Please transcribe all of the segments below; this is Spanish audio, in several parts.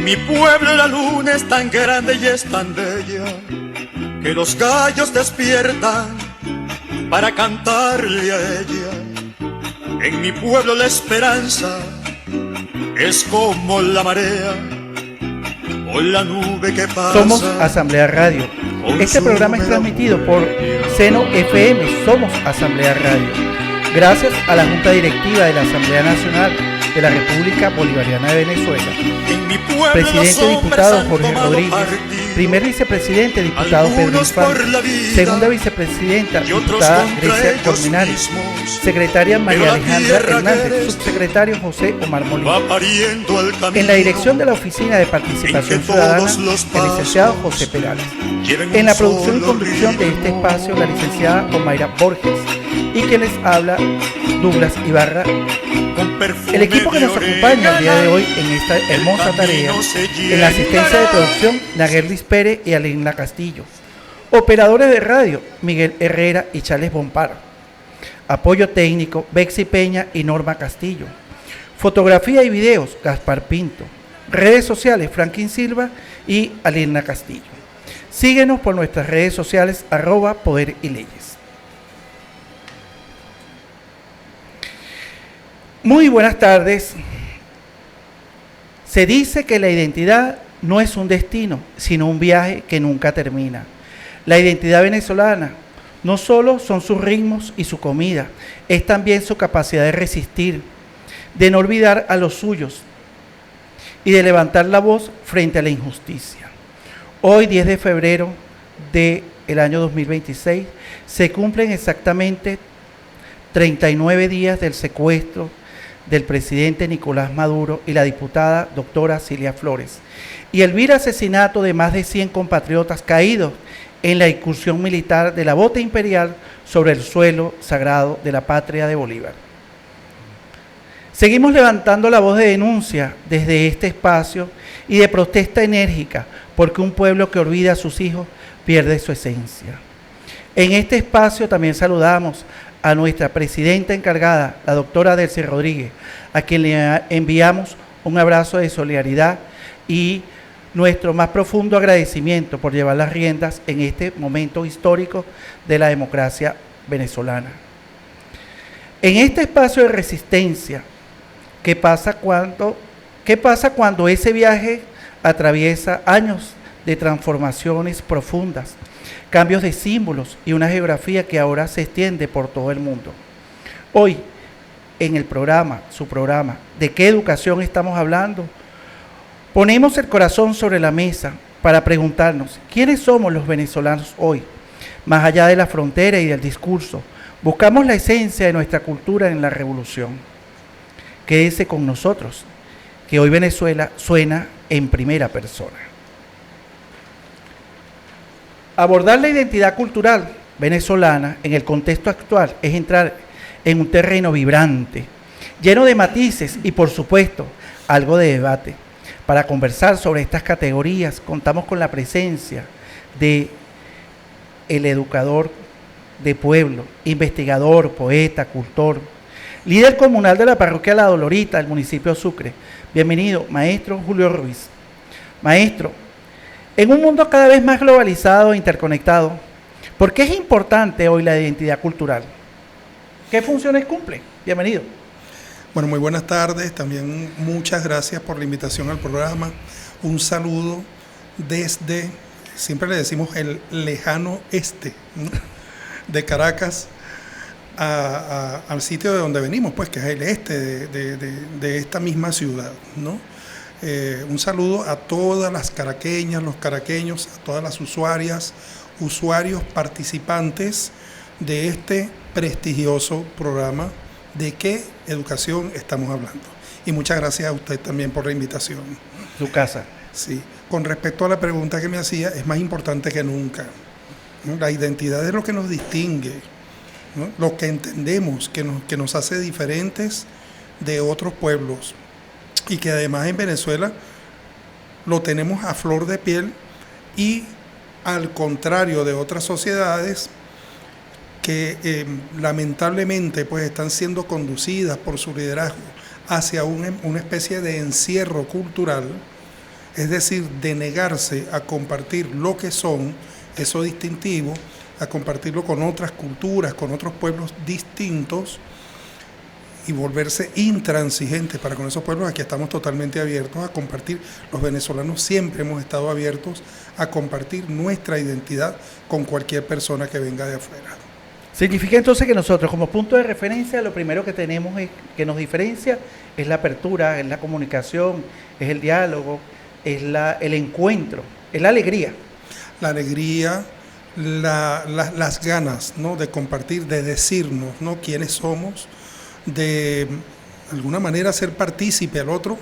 mi pueblo la luna es tan grande y es tan bella que los gallos despiertan para cantarle a ella. En mi pueblo la esperanza es como la marea o la nube que pasa. Somos Asamblea Radio. Este programa es transmitido por Seno FM. Somos Asamblea Radio. Gracias a la Junta Directiva de la Asamblea Nacional de la República Bolivariana de Venezuela. Presidente diputado Jorge Rodríguez. Primer vicepresidente diputado Pedro Infante. Segunda vicepresidenta diputada Grecia Colmenares. Secretaria María Alejandra Hernández. Subsecretario José Omar Molina. En la dirección de la Oficina de Participación Ciudadana, el licenciado José Perales. En la producción y conducción de este espacio, la licenciada Omaira Borges. Y que les habla, Douglas Ibarra. El equipo que nos acompaña el día de hoy en esta hermosa tarea, en la asistencia de producción, Naguerlis Pérez y Alina Castillo. Operadores de radio, Miguel Herrera y Charles Bompar. Apoyo técnico, Bexy Peña y Norma Castillo. Fotografía y videos, Gaspar Pinto. Redes sociales, Franklin Silva y Alina Castillo. Síguenos por nuestras redes sociales, @Poder y Leyes. Muy buenas tardes. Se dice que la identidad no es un destino, sino un viaje que nunca termina. La identidad venezolana no solo son sus ritmos y su comida, es también su capacidad de resistir, de no olvidar a los suyos y de levantar la voz frente a la injusticia. Hoy, 10 de febrero del año 2026, se cumplen exactamente 39 días del secuestro del presidente Nicolás Maduro y la diputada doctora Cilia Flores, y el vil asesinato de más de 100 compatriotas caídos en la incursión militar de la bota imperial sobre el suelo sagrado de la patria de Bolívar. Seguimos levantando la voz de denuncia desde este espacio y de protesta enérgica, porque un pueblo que olvida a sus hijos pierde su esencia. En este espacio también saludamos a nuestra presidenta encargada, la doctora Delcy Rodríguez, a quien le enviamos un abrazo de solidaridad y nuestro más profundo agradecimiento por llevar las riendas en este momento histórico de la democracia venezolana. En este espacio de resistencia, ¿qué pasa cuando ese viaje atraviesa años de transformaciones profundas, cambios de símbolos y una geografía que ahora se extiende por todo el mundo? Hoy, en el programa, su programa, ¿de qué educación estamos hablando? Ponemos el corazón sobre la mesa para preguntarnos, ¿quiénes somos los venezolanos hoy? Más allá de la frontera y del discurso, buscamos la esencia de nuestra cultura en la revolución. Quédese con nosotros, que hoy Venezuela suena en primera persona. Abordar la identidad cultural venezolana en el contexto actual es entrar en un terreno vibrante, lleno de matices y, por supuesto, algo de debate. Para conversar sobre estas categorías, contamos con la presencia de el educador de pueblo, investigador, poeta, cultor, líder comunal de la parroquia La Dolorita, del municipio de Sucre. Bienvenido, maestro Julio Ruiz. Maestro, en un mundo cada vez más globalizado e interconectado, ¿por qué es importante hoy la identidad cultural? ¿Qué funciones cumple? Bienvenido. Bueno, muy buenas tardes. También muchas gracias por la invitación al programa. Un saludo desde, siempre le decimos, el lejano este, ¿no?, de Caracas al sitio de donde venimos, pues, que es el este de esta misma ciudad, ¿no? Un saludo a todas las caraqueñas, los caraqueños, a todas las usuarias, usuarios, participantes de este prestigioso programa. ¿De qué educación estamos hablando? Y muchas gracias a usted también por la invitación. Su casa. Sí. Con respecto a la pregunta que me hacía, es más importante que nunca, ¿no? La identidad es lo que nos distingue, ¿no? Lo que entendemos que nos hace diferentes de otros pueblos, y que además en Venezuela lo tenemos a flor de piel, y al contrario de otras sociedades que lamentablemente pues están siendo conducidas por su liderazgo hacia una especie de encierro cultural, Es decir, de negarse a compartir lo que son, eso distintivo, a compartirlo con otras culturas, con otros pueblos distintos y volverse intransigentes para con esos pueblos. Aquí estamos totalmente abiertos a compartir. Los venezolanos siempre hemos estado abiertos a compartir nuestra identidad con cualquier persona que venga de afuera. Significa entonces que nosotros como punto de referencia lo primero que tenemos que nos diferencia es la apertura, es la comunicación, es el diálogo, es el encuentro, es la alegría. La alegría, las ganas, ¿no?, de compartir, de decirnos, ¿no?, quiénes somos, de alguna manera ser partícipe al otro,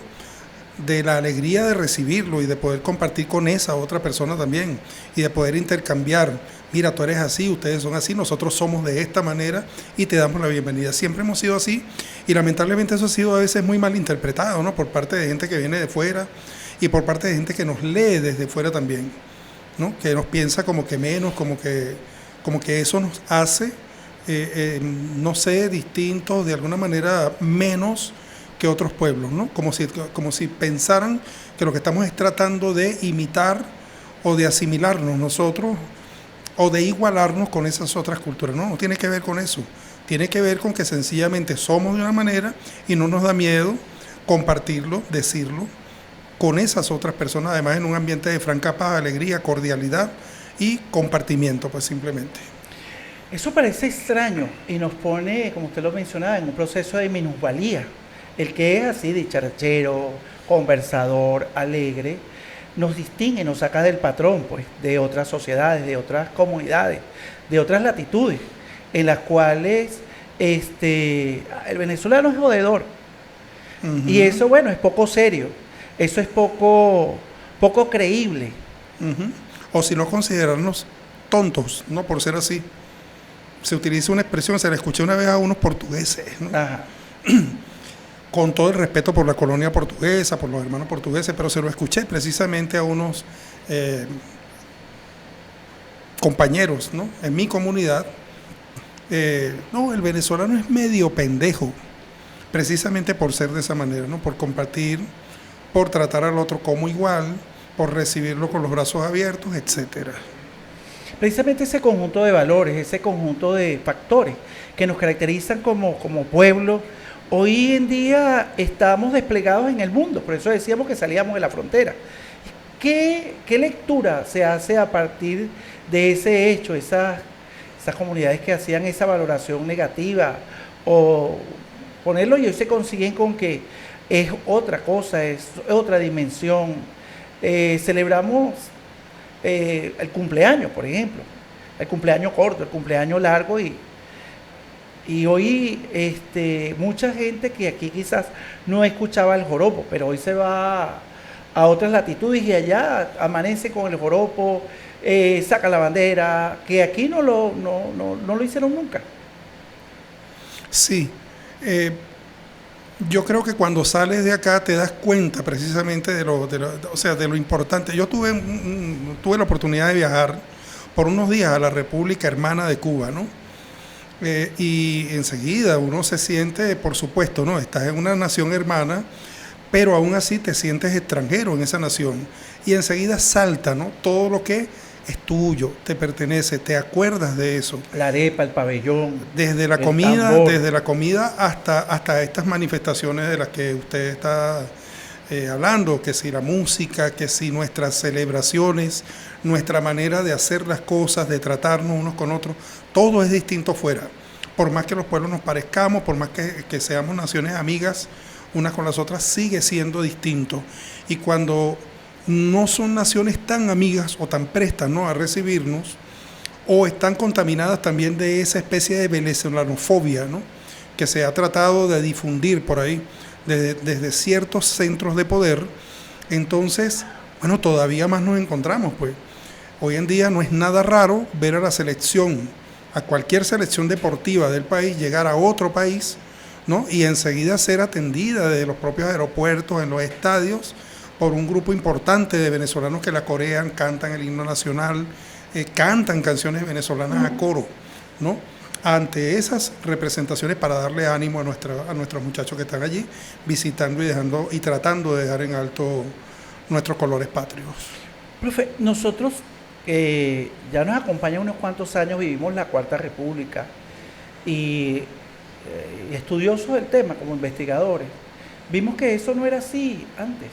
de la alegría de recibirlo y de poder compartir con esa otra persona también y de poder intercambiar. Mira, tú eres así, ustedes son así, nosotros somos de esta manera y te damos la bienvenida. Siempre hemos sido así y lamentablemente eso ha sido a veces muy mal interpretado, ¿no?, por parte de gente que viene de fuera y por parte de gente que nos lee desde fuera también, ¿no?, que nos piensa como que menos, como que eso nos hace, no sé, distintos, de alguna manera menos que otros pueblos, ¿no? Como si pensaran que lo que estamos es tratando de imitar o de asimilarnos nosotros o de igualarnos con esas otras culturas. No tiene que ver con eso. Tiene que ver con que sencillamente somos de una manera y no nos da miedo compartirlo, decirlo con esas otras personas, además en un ambiente de franca paz, alegría, cordialidad y compartimiento, pues simplemente. Eso parece extraño y nos pone, como usted lo mencionaba, en un proceso de minusvalía. El que es así, dicharachero, conversador, alegre, nos distingue, nos saca del patrón, pues, de otras sociedades, de otras comunidades, de otras latitudes, en las cuales el venezolano es jodedor. Uh-huh. Y eso, bueno, es poco serio, eso es poco creíble. Uh-huh. O si no, considerarnos tontos, ¿no?, por ser así. Se utiliza una expresión, se la escuché una vez a unos portugueses, ¿no? Ajá. Con todo el respeto por la colonia portuguesa, por los hermanos portugueses, pero se lo escuché precisamente a unos compañeros, ¿no?, en mi comunidad. No, el venezolano es medio pendejo, precisamente por ser de esa manera, ¿no?, por compartir, por tratar al otro como igual, por recibirlo con los brazos abiertos, etcétera. Precisamente ese conjunto de valores, ese conjunto de factores que nos caracterizan como pueblo, hoy en día estamos desplegados en el mundo, por eso decíamos que salíamos de la frontera. ¿Qué lectura se hace a partir de ese hecho, esas comunidades que hacían esa valoración negativa, o ponerlo y hoy se consiguen con que es otra cosa, es otra dimensión? Celebramos el cumpleaños, por ejemplo, el cumpleaños corto, el cumpleaños largo, y hoy mucha gente que aquí quizás no escuchaba el joropo, pero hoy se va a otras latitudes y allá amanece con el joropo, saca la bandera, que aquí no lo hicieron nunca. Sí, yo creo que cuando sales de acá te das cuenta precisamente de lo importante. Yo tuve la oportunidad de viajar por unos días a la República Hermana de Cuba, ¿no? Y enseguida uno se siente, por supuesto, ¿no?, estás en una nación hermana, pero aún así te sientes extranjero en esa nación. Y enseguida salta, ¿no?, todo lo que es tuyo, te pertenece, te acuerdas de eso. La arepa, el pabellón. Desde la comida hasta estas manifestaciones de las que usted está hablando, que si la música, que si nuestras celebraciones, nuestra manera de hacer las cosas, de tratarnos unos con otros, todo es distinto fuera. Por más que los pueblos nos parezcamos, por más que seamos naciones amigas unas con las otras, sigue siendo distinto. Y cuando no son naciones tan amigas o tan prestas, ¿no?, a recibirnos, o están contaminadas también de esa especie de venezolanofobia, ¿no?, que se ha tratado de difundir por ahí desde ciertos centros de poder, entonces, bueno, todavía más nos encontramos, pues. Hoy en día no es nada raro ver a la selección, a cualquier selección deportiva del país, llegar a otro país, ¿no?, y enseguida ser atendida desde los propios aeropuertos, en los estadios, por un grupo importante de venezolanos que la corean, cantan el himno nacional, cantan canciones venezolanas a coro, ¿no?, ante esas representaciones, para darle ánimo a nuestros muchachos que están allí visitando y tratando de dejar en alto nuestros colores patrios. Profe, nosotros ya nos acompañan unos cuantos años, vivimos la Cuarta República y estudiosos del tema como investigadores, vimos que eso no era así antes.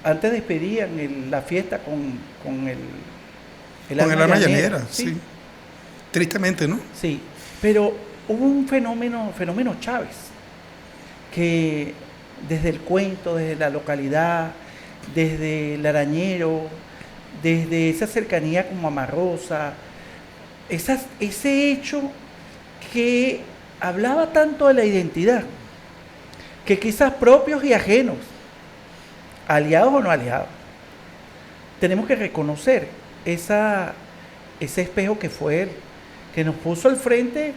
Antes despedían la fiesta con el alma llanera, ¿sí? Sí. Tristemente, ¿no? Sí, pero hubo un fenómeno Chávez, que desde el cuento, desde la localidad, desde el arañero, desde esa cercanía como Amarrosa, ese hecho que hablaba tanto de la identidad, que quizás propios y ajenos, aliados o no aliados, tenemos que reconocer ese espejo que fue él, que nos puso al frente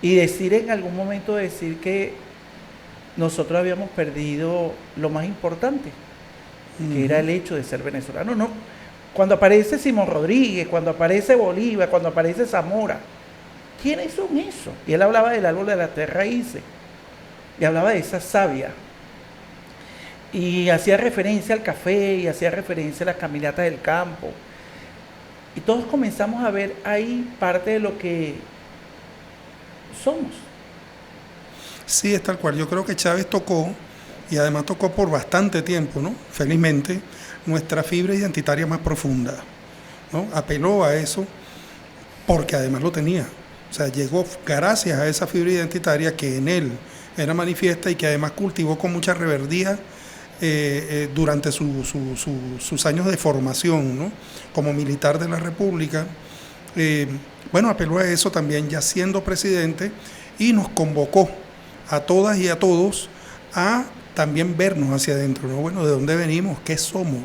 y decir en algún momento que nosotros habíamos perdido lo más importante, que era el hecho de ser venezolano. No, cuando aparece Simón Rodríguez, cuando aparece Bolívar, cuando aparece Zamora, ¿quiénes son esos? Y él hablaba del árbol de las tres raíces, y hablaba de esa savia, y hacía referencia al café, y hacía referencia a las caminatas del campo, y todos comenzamos a ver ahí parte de lo que somos. Sí, es tal cual. Yo creo que Chávez tocó, y además tocó por bastante tiempo, ¿no? Felizmente, nuestra fibra identitaria más profunda, ¿no? Apeló a eso porque además lo tenía. O sea, llegó gracias a esa fibra identitaria que en él era manifiesta y que además cultivó con mucha reverdía durante sus años de formación, ¿no? Como militar de la República. Bueno, apeló a eso también ya siendo presidente y nos convocó a todas y a todos a también vernos hacia adentro, ¿no? Bueno, ¿de dónde venimos? ¿Qué somos?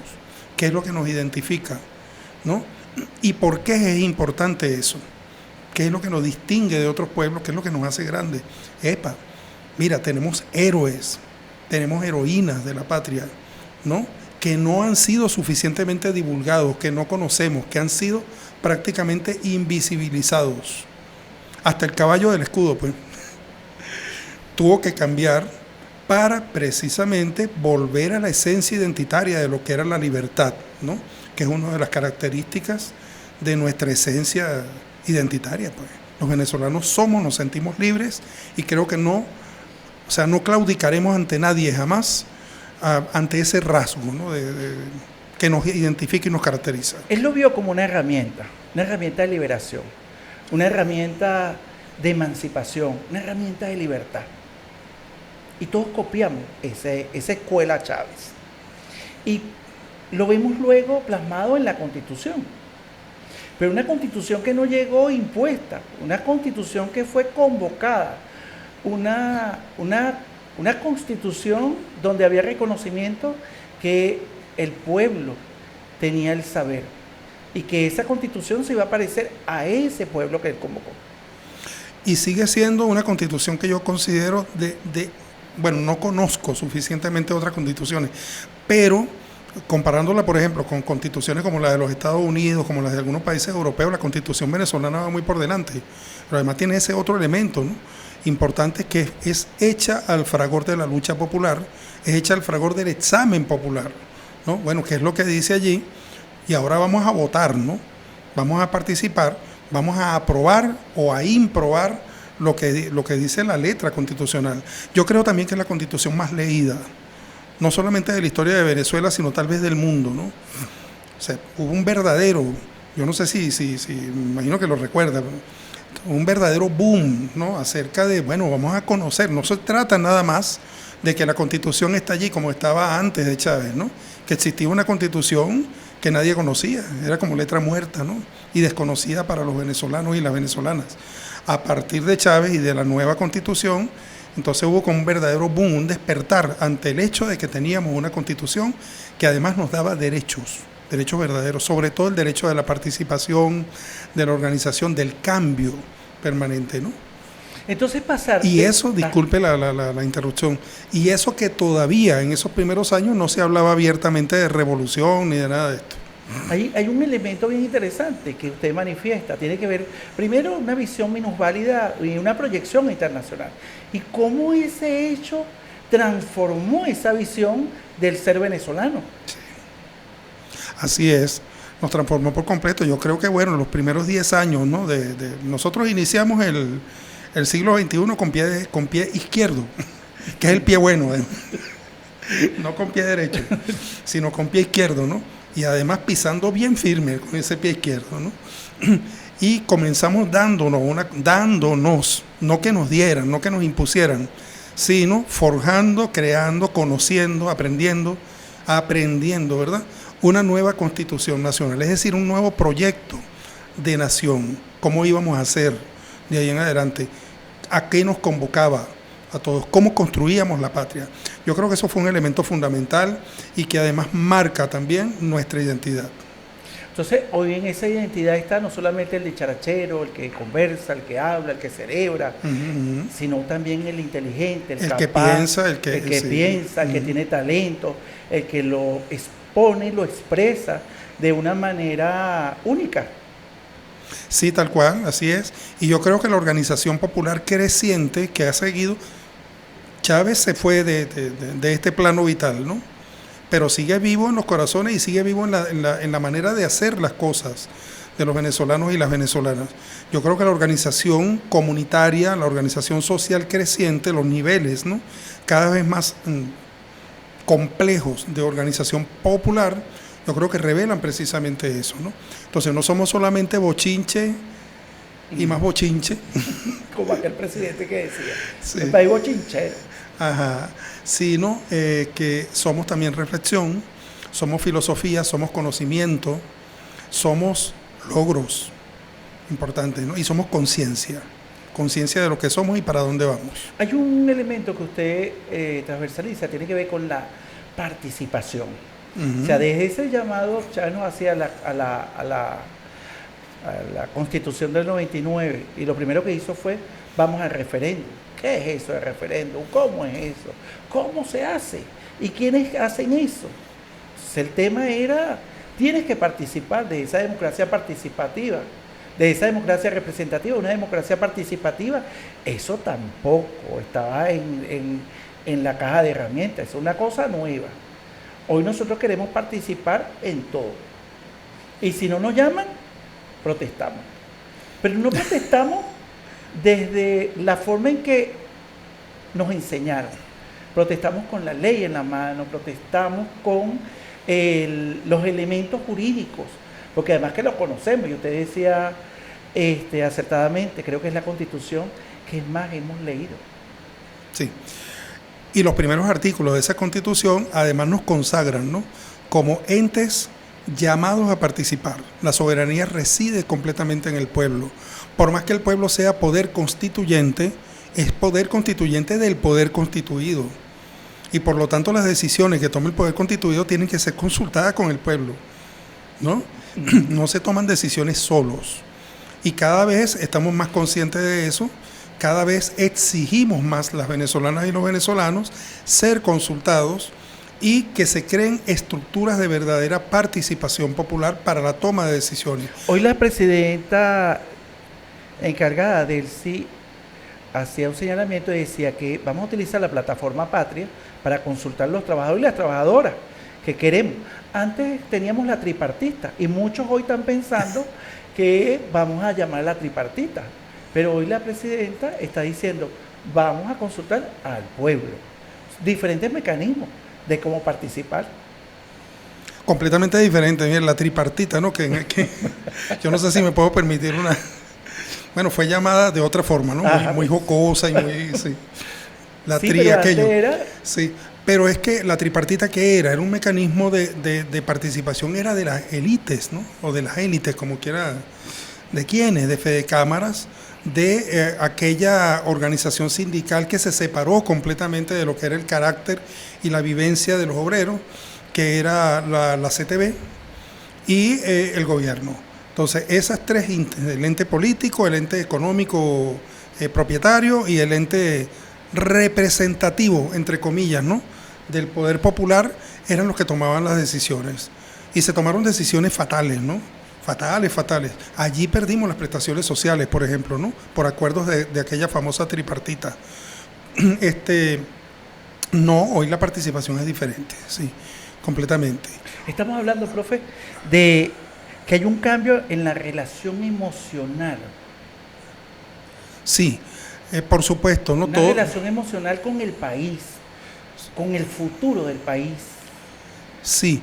¿Qué es lo que nos identifica? ¿No? ¿Y por qué es importante eso? ¿Qué es lo que nos distingue de otros pueblos? ¿Qué es lo que nos hace grandes? Epa, mira, tenemos héroes, tenemos heroínas de la patria, ¿no? Que no han sido suficientemente divulgados, que no conocemos, que han sido prácticamente invisibilizados. Hasta el caballo del escudo, pues, tuvo que cambiar para precisamente volver a la esencia identitaria de lo que era la libertad, ¿no? Que es una de las características de nuestra esencia identitaria, pues. Los venezolanos nos sentimos libres y creo que no claudicaremos ante nadie jamás ante ese rasgo, ¿no? Que nos identifica y nos caracteriza. Él lo vio como una herramienta de liberación, una herramienta de emancipación, una herramienta de libertad. Y todos copiamos esa escuela Chávez. Y lo vemos luego plasmado en la Constitución. Pero una Constitución que no llegó impuesta, una Constitución que fue convocada, una Constitución donde había reconocimiento que el pueblo tenía el saber y que esa Constitución se iba a parecer a ese pueblo que él convocó. Y sigue siendo una Constitución que yo considero bueno, no conozco suficientemente otras constituciones, pero comparándola, por ejemplo, con constituciones como la de los Estados Unidos, como las de algunos países europeos, la constitución venezolana va muy por delante. Pero además tiene ese otro elemento, ¿no? Importante, que es hecha al fragor de la lucha popular, es hecha al fragor del examen popular, ¿no? Bueno, que es lo que dice allí, y ahora vamos a votar, ¿no? Vamos a participar, vamos a aprobar o a improbar lo que dice la letra constitucional. Yo creo también que es la constitución más leída, no solamente de la historia de Venezuela, sino tal vez del mundo, ¿no? O sea, hubo un verdadero, yo no sé si me imagino que lo recuerda, un verdadero boom, ¿no? Acerca de, bueno, vamos a conocer, no se trata nada más de que la Constitución está allí como estaba antes de Chávez, ¿no? Que existía una Constitución que nadie conocía, era como letra muerta, ¿no? Y desconocida para los venezolanos y las venezolanas. A partir de Chávez y de la nueva Constitución, entonces hubo como un verdadero boom, un despertar ante el hecho de que teníamos una Constitución que además nos daba derechos verdaderos, sobre todo el derecho de la participación, de la organización, del cambio permanente, ¿no? Entonces pasar... Y eso, disculpe la interrupción, y eso que todavía en esos primeros años no se hablaba abiertamente de revolución ni de nada de esto. Hay un elemento bien interesante que usted manifiesta, tiene que ver, primero, una visión minusválida y una proyección internacional. Y cómo ese hecho transformó esa visión del ser venezolano. Así es, nos transformó por completo. Yo creo que, bueno, los primeros 10 años, ¿no? Nosotros iniciamos el siglo XXI con pie izquierdo, que es el pie bueno, no con pie derecho, sino con pie izquierdo, ¿no? Y además pisando bien firme con ese pie izquierdo, ¿no? Y comenzamos dándonos, no que nos dieran, no que nos impusieran, sino forjando, creando, conociendo, aprendiendo, ¿verdad? Una nueva constitución nacional, es decir, un nuevo proyecto de nación, cómo íbamos a hacer de ahí en adelante, a qué nos convocaba a todos, cómo construíamos la patria. Yo creo que eso fue un elemento fundamental y que además marca también nuestra identidad. Entonces, hoy en esa identidad está no solamente el dicharachero, el que conversa, el que habla, el que celebra, sino también el inteligente, el capaz, que piensa, el que piensa, el que tiene talento, el que lo expone, lo expresa de una manera única. Sí, tal cual, así es. Y yo creo que la organización popular creciente que ha seguido, Chávez se fue de este plano vital, ¿no? Pero sigue vivo en los corazones y sigue vivo en la manera de hacer las cosas de los venezolanos y las venezolanas. Yo creo que la organización comunitaria, la organización social creciente, los niveles, ¿no? Cada vez más complejos de organización popular, yo creo que revelan precisamente eso, ¿no? Entonces no somos solamente bochinche y más bochinche. Como aquel presidente que decía, sí. El país bochinchero. Ajá, sino que somos también reflexión, somos filosofía, somos conocimiento, somos logros importantes, ¿no? Y somos conciencia de lo que somos y para dónde vamos. Hay un elemento que usted transversaliza, tiene que ver con la participación. O sea, desde ese llamado Chávez nos hacía a la Constitución del 99 y lo primero que hizo fue vamos al referéndum. ¿Qué es eso de referéndum? ¿Cómo es eso? ¿Cómo se hace? ¿Y quiénes hacen eso? Entonces, el tema era, tienes que participar de esa democracia participativa, de esa democracia representativa, una democracia participativa. Eso tampoco estaba en la caja de herramientas, es una cosa nueva. Hoy nosotros queremos participar en todo. Y si no nos llaman, protestamos. Pero no protestamos desde la forma en que nos enseñaron. Protestamos con la ley en la mano, protestamos con los elementos jurídicos, porque además que lo conocemos, y usted decía acertadamente, creo que es la Constitución que más hemos leído. Sí. Y los primeros artículos de esa Constitución además nos consagran, ¿no?, como entes llamados a participar. La soberanía reside completamente en el pueblo. Por más que el pueblo sea poder constituyente, es poder constituyente del poder constituido. Y por lo tanto las decisiones que tome el poder constituido tienen que ser consultadas con el pueblo, ¿no? No se toman decisiones solos. Y cada vez estamos más conscientes de eso, cada vez exigimos más las venezolanas y los venezolanos ser consultados y que se creen estructuras de verdadera participación popular para la toma de decisiones. Hoy la presidenta encargada del sí hacía un señalamiento y decía que vamos a utilizar la plataforma Patria para consultar los trabajadores y las trabajadoras que queremos. Antes teníamos la tripartita y muchos hoy están pensando que vamos a llamar la tripartita, pero hoy la presidenta está diciendo vamos a consultar al pueblo, diferentes mecanismos de cómo participar. Completamente diferente, mira, la tripartita, ¿no? Que yo no sé si me puedo permitir una... Bueno, fue llamada de otra forma, ¿no? Muy jocosa y muy... Sí. La sí, tri aquello. Era... Sí, pero es que la tripartita, ¿qué era? Era un mecanismo de participación, era de las élites, ¿no? O de las élites, como quiera. ¿De quiénes? De Fedecámaras, de aquella organización sindical que se separó completamente de lo que era el carácter y la vivencia de los obreros, que era la CTB y el gobierno. Entonces, esas tres entes, el ente político, el ente económico propietario y el ente representativo, entre comillas, ¿no?, del poder popular, eran los que tomaban las decisiones. Y se tomaron decisiones fatales, ¿no? Fatales. Allí perdimos las prestaciones sociales, por ejemplo, ¿no?, por acuerdos de aquella famosa tripartita. No, hoy la participación es diferente, sí. completamente. Estamos hablando, profe, de que hay un cambio en la relación emocional. Sí, por supuesto, no Una todo. relación emocional con el país, con el futuro del país. Sí,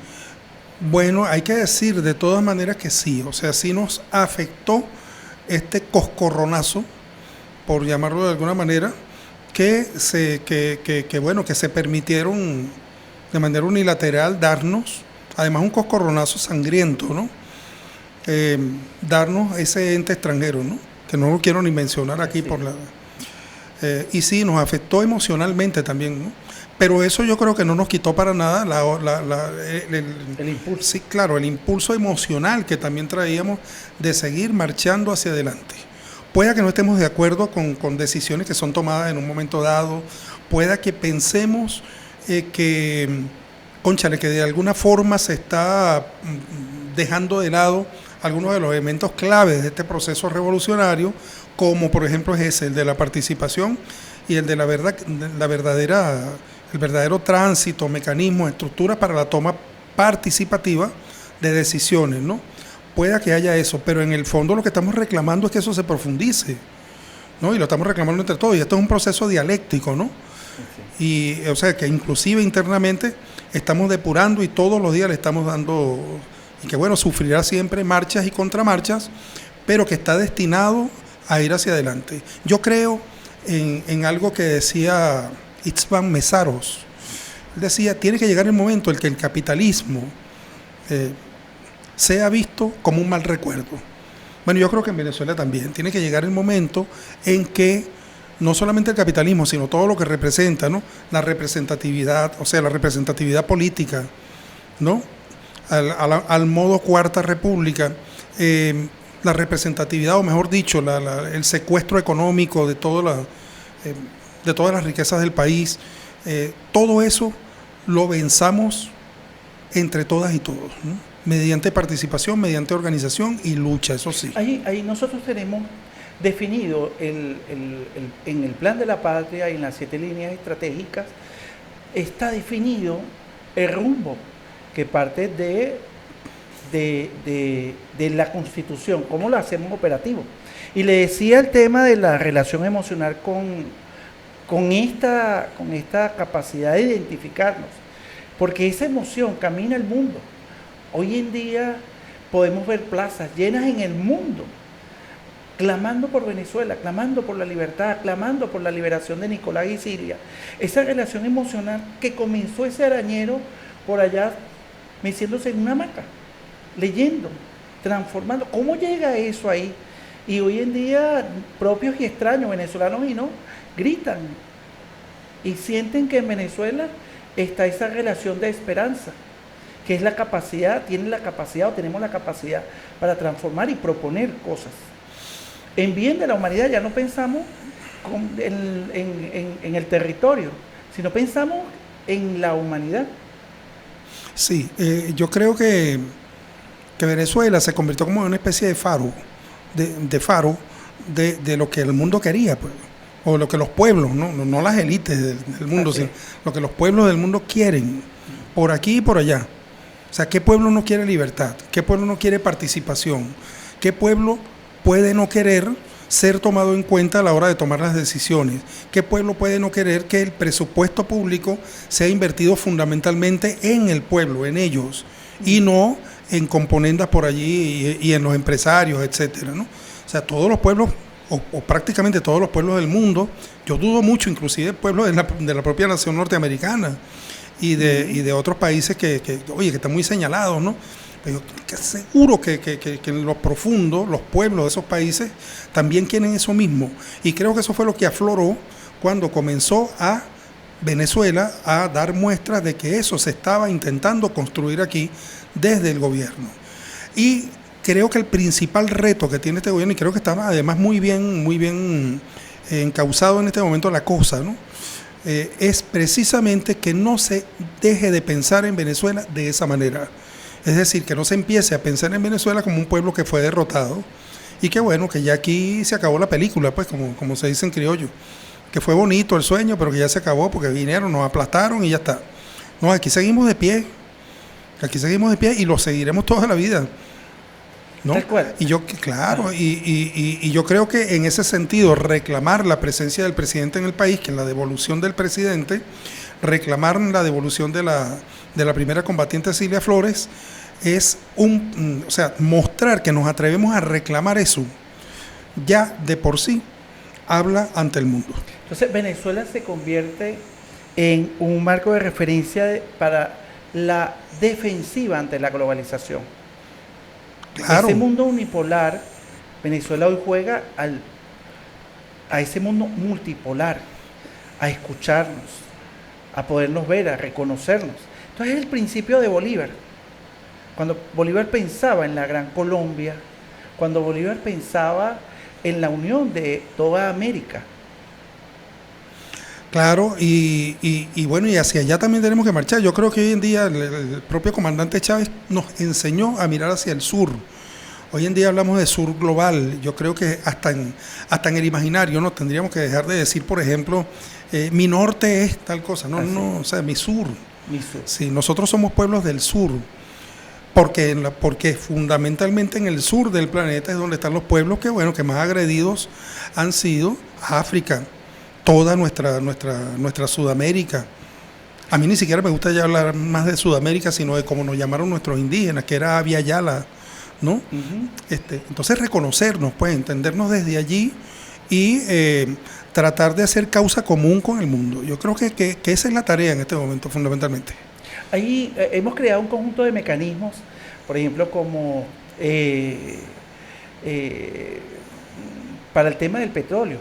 bueno, hay que decir de todas maneras que sí, o sea, sí nos afectó este coscorronazo, por llamarlo de alguna manera, bueno, que se permitieron de manera unilateral darnos, además un coscorronazo sangriento, ¿no? Darnos ese ente extranjero, ¿no? Que no lo quiero ni mencionar aquí Sí. por la... y sí, nos afectó emocionalmente también, ¿no? Pero eso yo creo que no nos quitó para nada El impulso. sí, claro, el impulso emocional que también traíamos de seguir marchando hacia adelante. Pueda que no estemos de acuerdo con decisiones que son tomadas en un momento dado, pueda que pensemos cónchale, que de alguna forma se está dejando de lado algunos de los elementos claves de este proceso revolucionario, como por ejemplo es ese, el de la participación y el de el verdadero tránsito, mecanismo, estructura para la toma participativa de decisiones, ¿no? Pueda que haya eso, pero en el fondo lo que estamos reclamando es que eso se profundice, ¿no? Y lo estamos reclamando entre todos, y esto es un proceso dialéctico, ¿no? Y, o sea, que inclusive internamente estamos depurando y todos los días le estamos dando, y que bueno, sufrirá siempre marchas y contramarchas, pero que está destinado a ir hacia adelante. Yo creo en algo que decía Itzvan Mesaros. Él decía, tiene que llegar el momento en que el capitalismo sea visto como un mal recuerdo. Bueno, yo creo que en Venezuela también tiene que llegar el momento en que no solamente el capitalismo, sino todo lo que representa, ¿no? La representatividad, o sea, la representatividad política, ¿no? Al modo Cuarta República, la representatividad, o mejor dicho, el secuestro económico de todas las riquezas del país, todo eso lo venzamos entre todas y todos, ¿no? Mediante participación, mediante organización y lucha, eso sí. Ahí nosotros tenemos definido en el plan de la patria y en las 7 líneas estratégicas, está definido el rumbo que parte de la Constitución, cómo lo hacemos operativo. Y le decía el tema de la relación emocional con esta capacidad de identificarnos, porque esa emoción camina el mundo. Hoy en día podemos ver plazas llenas en el mundo, clamando por Venezuela, clamando por la libertad, clamando por la liberación de Nicolás y Siria. Esa relación emocional que comenzó ese arañero por allá, meciéndose en una hamaca, leyendo, transformando. ¿Cómo llega eso ahí? Y hoy en día, propios y extraños, venezolanos y no, gritan y sienten que en Venezuela está esa relación de esperanza, que es la capacidad, tienen la capacidad o tenemos la capacidad para transformar y proponer cosas. En bien de la humanidad ya no pensamos en el territorio, sino pensamos en la humanidad. Sí, yo creo que Venezuela se convirtió como en una especie de faro, de lo que el mundo quería, pues, o lo que los pueblos, no las élites del mundo, sino lo que los pueblos del mundo quieren, por aquí y por allá. O sea, ¿qué pueblo no quiere libertad? ¿Qué pueblo no quiere participación? ¿Qué pueblo puede no querer ser tomado en cuenta a la hora de tomar las decisiones? ¿Qué pueblo puede no querer que el presupuesto público sea invertido fundamentalmente en el pueblo, en ellos, y no en componendas por allí y en los empresarios, etcétera, ¿no? O sea, todos los pueblos, o prácticamente todos los pueblos del mundo, yo dudo mucho, inclusive pueblos de la propia nación norteamericana y de otros países que están muy señalados, ¿no? Pero yo seguro que en lo profundo los pueblos de esos países también quieren eso mismo. Y creo que eso fue lo que afloró cuando comenzó a Venezuela a dar muestras de que eso se estaba intentando construir aquí desde el gobierno. Y creo que el principal reto que tiene este gobierno, y creo que está además muy bien encauzado en este momento la cosa, ¿no? Es precisamente que no se deje de pensar en Venezuela de esa manera. Es decir, que no se empiece a pensar en Venezuela como un pueblo que fue derrotado y que bueno, que ya aquí se acabó la película, pues como se dice en criollo, que fue bonito el sueño, pero que ya se acabó porque vinieron, nos aplastaron y ya está. No, aquí seguimos de pie Aquí seguimos de pie y lo seguiremos toda la vida, ¿no? Tal cual. Y yo, claro, y yo creo que en ese sentido, reclamar la presencia del presidente en el país, que en la devolución del presidente, reclamar la devolución de la primera combatiente Cilia Flores, es o sea, mostrar que nos atrevemos a reclamar eso, ya de por sí, habla ante el mundo. Entonces, Venezuela se convierte en un marco de referencia para la defensiva ante la globalización. Claro. Ese mundo unipolar, Venezuela hoy juega a ese mundo multipolar, a escucharnos, a podernos ver, a reconocernos. Entonces es el principio de Bolívar. Cuando Bolívar pensaba en la Gran Colombia, cuando Bolívar pensaba en la unión de toda América. Claro, y bueno, y hacia allá también tenemos que marchar. Yo creo que hoy en día el propio comandante Chávez nos enseñó a mirar hacia el sur. Hoy en día hablamos de sur global. Yo creo que hasta en el imaginario, ¿no? Tendríamos que dejar de decir, por ejemplo, mi norte es tal cosa. No, no, o sea, mi sur. Mi sur. Sí, nosotros somos pueblos del sur. Porque fundamentalmente en el sur del planeta es donde están los pueblos que más agredidos han sido África, toda nuestra Sudamérica. A mí ni siquiera me gusta ya hablar más de Sudamérica, sino de cómo nos llamaron nuestros indígenas, que era Abya Yala, ¿no? Uh-huh. Entonces reconocernos, pues, entendernos desde allí y tratar de hacer causa común con el mundo. Yo creo que esa es la tarea en este momento, fundamentalmente. Ahí hemos creado un conjunto de mecanismos, por ejemplo, como para el tema del petróleo.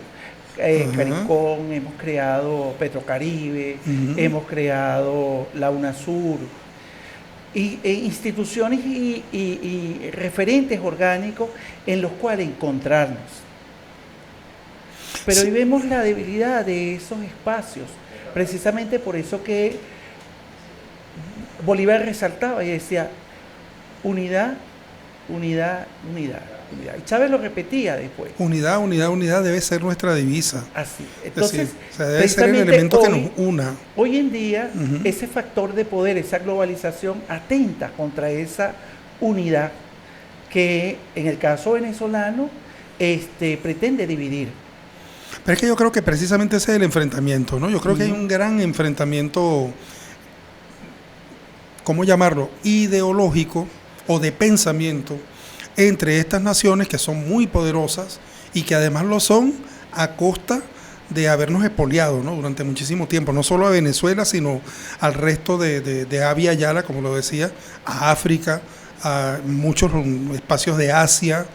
CARICOM, hemos creado Petrocaribe, hemos creado la UNASUR, instituciones y referentes orgánicos en los cuales encontrarnos. Pero hoy vemos la debilidad de esos espacios, precisamente por eso que Bolívar resaltaba y decía unidad, unidad, unidad, unidad. Y Chávez lo repetía después. Unidad, unidad, unidad debe ser nuestra divisa. Así. Entonces, o sea, debe ser el elemento que nos una. Hoy en día, ese factor de poder, esa globalización, atenta contra esa unidad que en el caso venezolano pretende dividir. Pero es que yo creo que precisamente ese es el enfrentamiento, ¿no? Yo creo que hay un gran enfrentamiento, ¿cómo llamarlo?, ideológico o de pensamiento entre estas naciones que son muy poderosas y que además lo son a costa de habernos expoliado, ¿no?, durante muchísimo tiempo, no solo a Venezuela, sino al resto de Abya Yala, como lo decía, a África, a muchos espacios de Asia,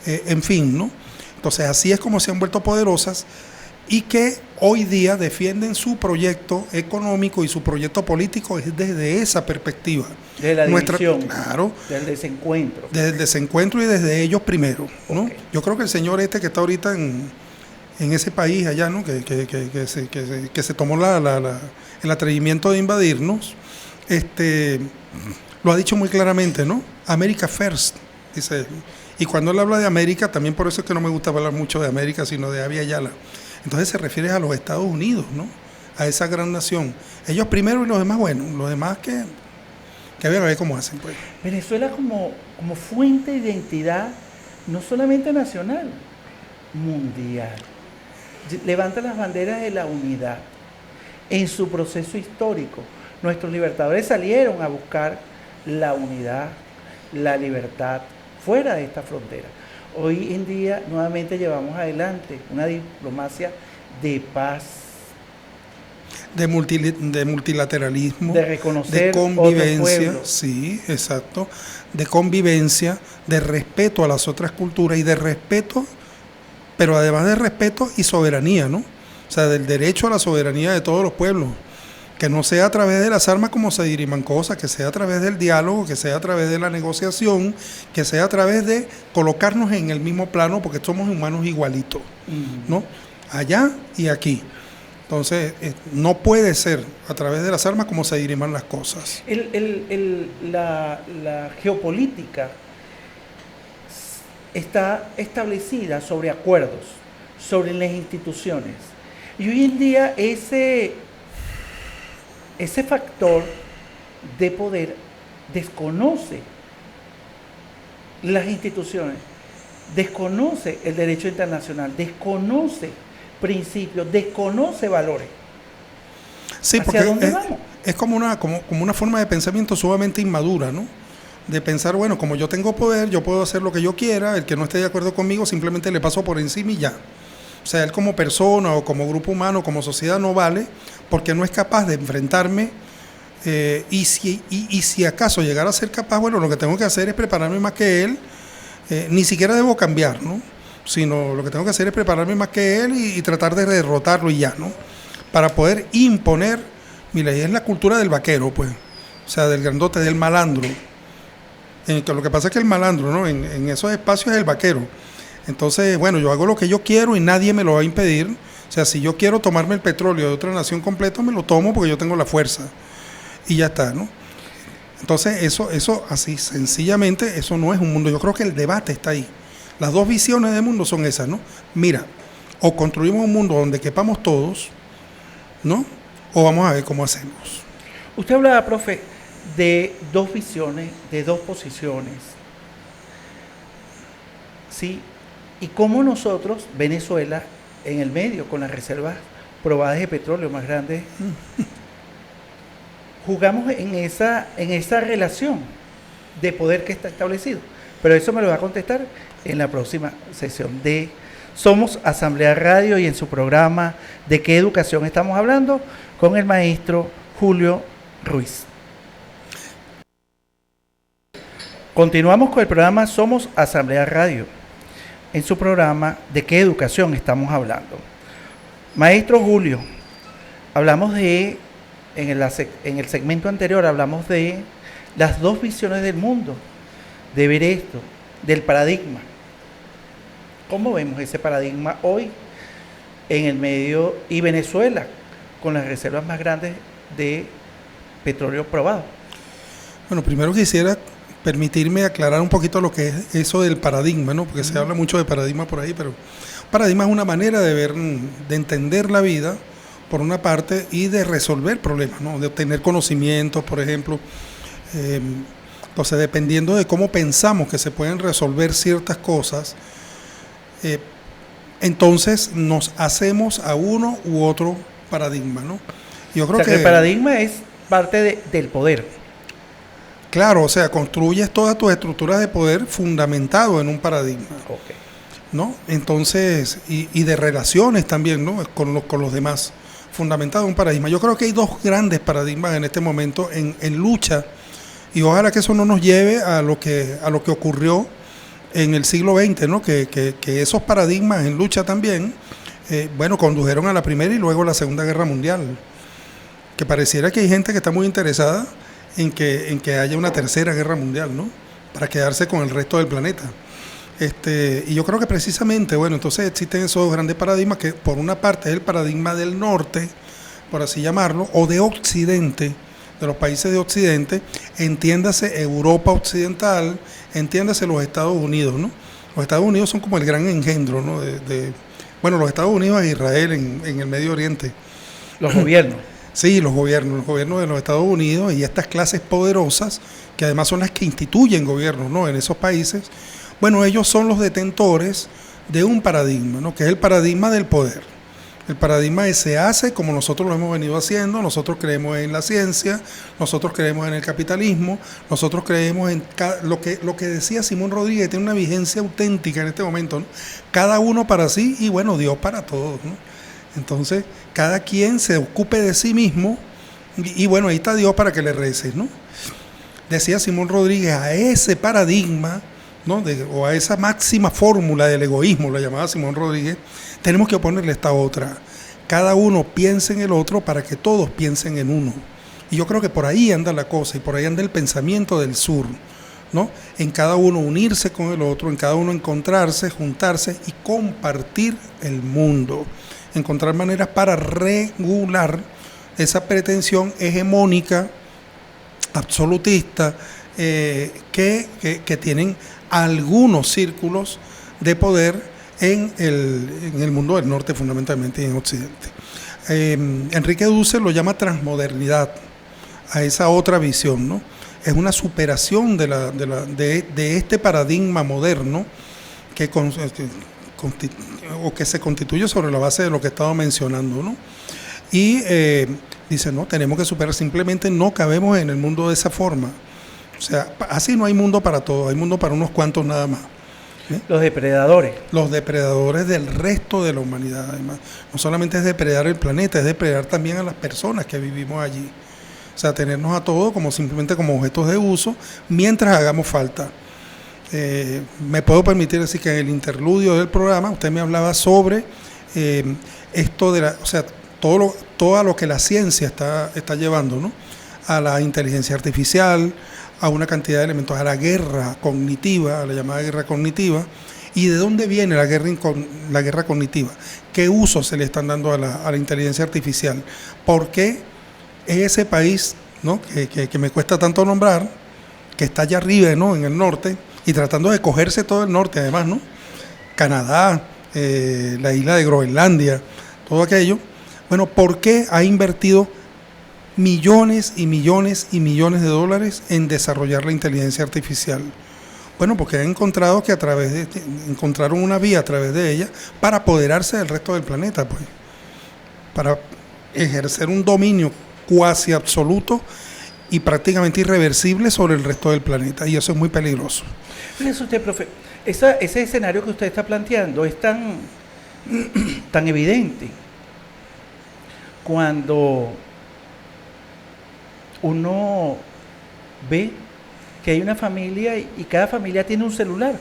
en fin, ¿no? Entonces así es como se han vuelto poderosas y que hoy día defienden su proyecto económico y su proyecto político es desde esa perspectiva. De la división, claro, del desencuentro. Desde el desencuentro y desde ellos primero, ¿no? Okay. Yo creo que el señor que está ahorita en ese país allá, ¿no?, que se tomó el atrevimiento de invadirnos, lo ha dicho muy claramente, ¿no? America First, dice él. Y cuando él habla de América, también por eso es que no me gusta hablar mucho de América, sino de Abya Yala. Entonces se refiere a los Estados Unidos, ¿no?, a esa gran nación. Ellos primero y los demás, bueno, los demás que vean a ver cómo hacen, pues. Venezuela como fuente de identidad, no solamente nacional, mundial. Levanta las banderas de la unidad. En su proceso histórico, nuestros libertadores salieron a buscar la unidad, la libertad, fuera de esta frontera. Hoy en día nuevamente llevamos adelante una diplomacia de paz, de multilateralismo, de reconocer de convivencia, otros sí, exacto, de convivencia, de respeto a las otras culturas y de respeto, pero además de respeto y soberanía, ¿no? O sea, del derecho a la soberanía de todos los pueblos. Que no sea a través de las armas como se diriman cosas, que sea a través del diálogo, que sea a través de la negociación, que sea a través de colocarnos en el mismo plano porque somos humanos igualitos, ¿no? Allá y aquí. Entonces, no puede ser a través de las armas como se diriman las cosas. La geopolítica está establecida sobre acuerdos, sobre las instituciones. Y hoy en día ese factor de poder desconoce las instituciones, desconoce el derecho internacional, desconoce principios, desconoce valores. Sí, ¿Hacia dónde vamos? es como una forma de pensamiento sumamente inmadura, ¿no? De pensar, bueno, como yo tengo poder, yo puedo hacer lo que yo quiera, el que no esté de acuerdo conmigo simplemente le paso por encima y ya. O sea, él como persona o como grupo humano, como sociedad no vale, porque no es capaz de enfrentarme, y si acaso llegara a ser capaz, bueno, lo que tengo que hacer es prepararme más que él, ni siquiera debo cambiar, ¿no? Sino lo que tengo que hacer es prepararme más que él y tratar de derrotarlo y ya, ¿no? Para poder imponer mi ley. Es la cultura del vaquero, pues, o sea, del grandote, del malandro. Lo que pasa es que el malandro, ¿no? En esos espacios es el vaquero. Entonces, bueno, yo hago lo que yo quiero y nadie me lo va a impedir. O sea, si yo quiero tomarme el petróleo de otra nación completo, me lo tomo porque yo tengo la fuerza. Y ya está, ¿no? Entonces, eso así, sencillamente, eso no es un mundo. Yo creo que el debate está ahí. Las dos visiones del mundo son esas, ¿no? Mira, o construimos un mundo donde quepamos todos, ¿no? O vamos a ver cómo hacemos. Usted hablaba, profe, de dos visiones, de dos posiciones, ¿sí? Y cómo nosotros, Venezuela, en el medio, con las reservas probadas de petróleo más grandes, jugamos en esa relación de poder que está establecido. Pero eso me lo va a contestar en la próxima sesión de Somos Asamblea Radio y en su programa ¿De qué educación estamos hablando? Con el maestro Julio Ruiz. Continuamos con el programa Somos Asamblea Radio, en su programa ¿De qué educación estamos hablando? Maestro Julio, hablamos en el segmento anterior hablamos de las dos visiones del mundo, de ver esto, del paradigma. ¿Cómo vemos ese paradigma hoy en el medio y Venezuela con las reservas más grandes de petróleo probado? Bueno, primero quisiera permitirme aclarar un poquito lo que es eso del paradigma, ¿no? Porque se habla mucho de paradigma por ahí, pero paradigma es una manera de ver, de entender la vida, por una parte, y de resolver problemas, ¿no? De obtener conocimientos, por ejemplo. Entonces, dependiendo de cómo pensamos que se pueden resolver ciertas cosas, entonces nos hacemos a uno u otro paradigma, ¿no? Yo creo que el paradigma es parte del poder. Claro, o sea, construyes todas tus estructuras de poder fundamentado en un paradigma, Okay. ¿no? Entonces, y de relaciones también, ¿no? Con los demás, fundamentado en un paradigma. Yo creo que hay dos grandes paradigmas en este momento en lucha, y ojalá que eso no nos lleve a lo que ocurrió en el siglo XX, ¿no? Que esos paradigmas en lucha también, bueno, condujeron a la Primera y luego a la Segunda Guerra Mundial. Que pareciera que hay gente que está muy interesada en que haya una tercera guerra mundial, ¿no? Para quedarse con el resto del planeta. Y yo creo que precisamente, bueno, entonces existen esos dos grandes paradigmas que por una parte es el paradigma del norte, por así llamarlo, o de Occidente, de los países de Occidente, entiéndase Europa Occidental, entiéndase los Estados Unidos, ¿no? Los Estados Unidos son como el gran engendro, ¿no? Bueno, los Estados Unidos e Israel en el Medio Oriente. Los gobiernos. Sí, los gobiernos de los Estados Unidos y estas clases poderosas, que además son las que instituyen gobiernos, ¿no? En esos países, bueno, ellos son los detentores de un paradigma, ¿no? Que es el paradigma del poder. El paradigma se hace como nosotros lo hemos venido haciendo. Nosotros creemos en la ciencia, nosotros creemos en el capitalismo, nosotros creemos en lo que decía Simón Rodríguez, tiene una vigencia auténtica en este momento, ¿no? Cada uno para sí y bueno, Dios para todos, ¿no? Entonces, cada quien se ocupe de sí mismo y bueno, ahí está Dios para que le reces, ¿no? Decía Simón Rodríguez, a ese paradigma, ¿no? O a esa máxima fórmula del egoísmo, la llamaba Simón Rodríguez, tenemos que oponerle esta otra. Cada uno piensa en el otro para que todos piensen en uno. Y yo creo que por ahí anda la cosa y por ahí anda el pensamiento del sur, ¿no? En cada uno unirse con el otro, en cada uno encontrarse, juntarse y compartir el mundo. Encontrar maneras para regular esa pretensión hegemónica, absolutista, que tienen algunos círculos de poder en el mundo del norte, fundamentalmente, y en Occidente. Enrique Dussel lo llama transmodernidad, a esa otra visión, ¿no? es una superación de este paradigma moderno que se constituye sobre la base de lo que estaba mencionando, ¿no? Y dice, no, tenemos que superar, simplemente no cabemos en el mundo de esa forma. O sea, así no hay mundo para todos, hay mundo para unos cuantos nada más. ¿Sí? Los depredadores. Los depredadores del resto de la humanidad, además. No solamente es depredar el planeta, es depredar también a las personas que vivimos allí. O sea, tenernos a todos simplemente como objetos de uso mientras hagamos falta. Me puedo permitir decir que en el interludio del programa usted me hablaba sobre esto de todo lo que la ciencia está llevando, ¿no? A la inteligencia artificial, a una cantidad de elementos, a la guerra cognitiva, a la llamada guerra cognitiva. ¿Y de dónde viene la guerra cognitiva? ¿Qué uso se le están dando a la inteligencia artificial? ¿Por qué ese país, ¿no? que me cuesta tanto nombrar, que está allá arriba, ¿no? En el norte, y tratando de cogerse todo el norte además, ¿no? Canadá, la isla de Groenlandia, todo aquello. Bueno, ¿por qué ha invertido millones y millones y millones de dólares en desarrollar la inteligencia artificial? Bueno, porque han encontrado que encontraron una vía a través de ella para apoderarse del resto del planeta, pues, para ejercer un dominio cuasi absoluto y prácticamente irreversible sobre el resto del planeta, y eso es muy peligroso. Fíjese usted, profe, ese escenario que usted está planteando es tan evidente cuando uno ve que hay una familia y cada familia tiene un celular.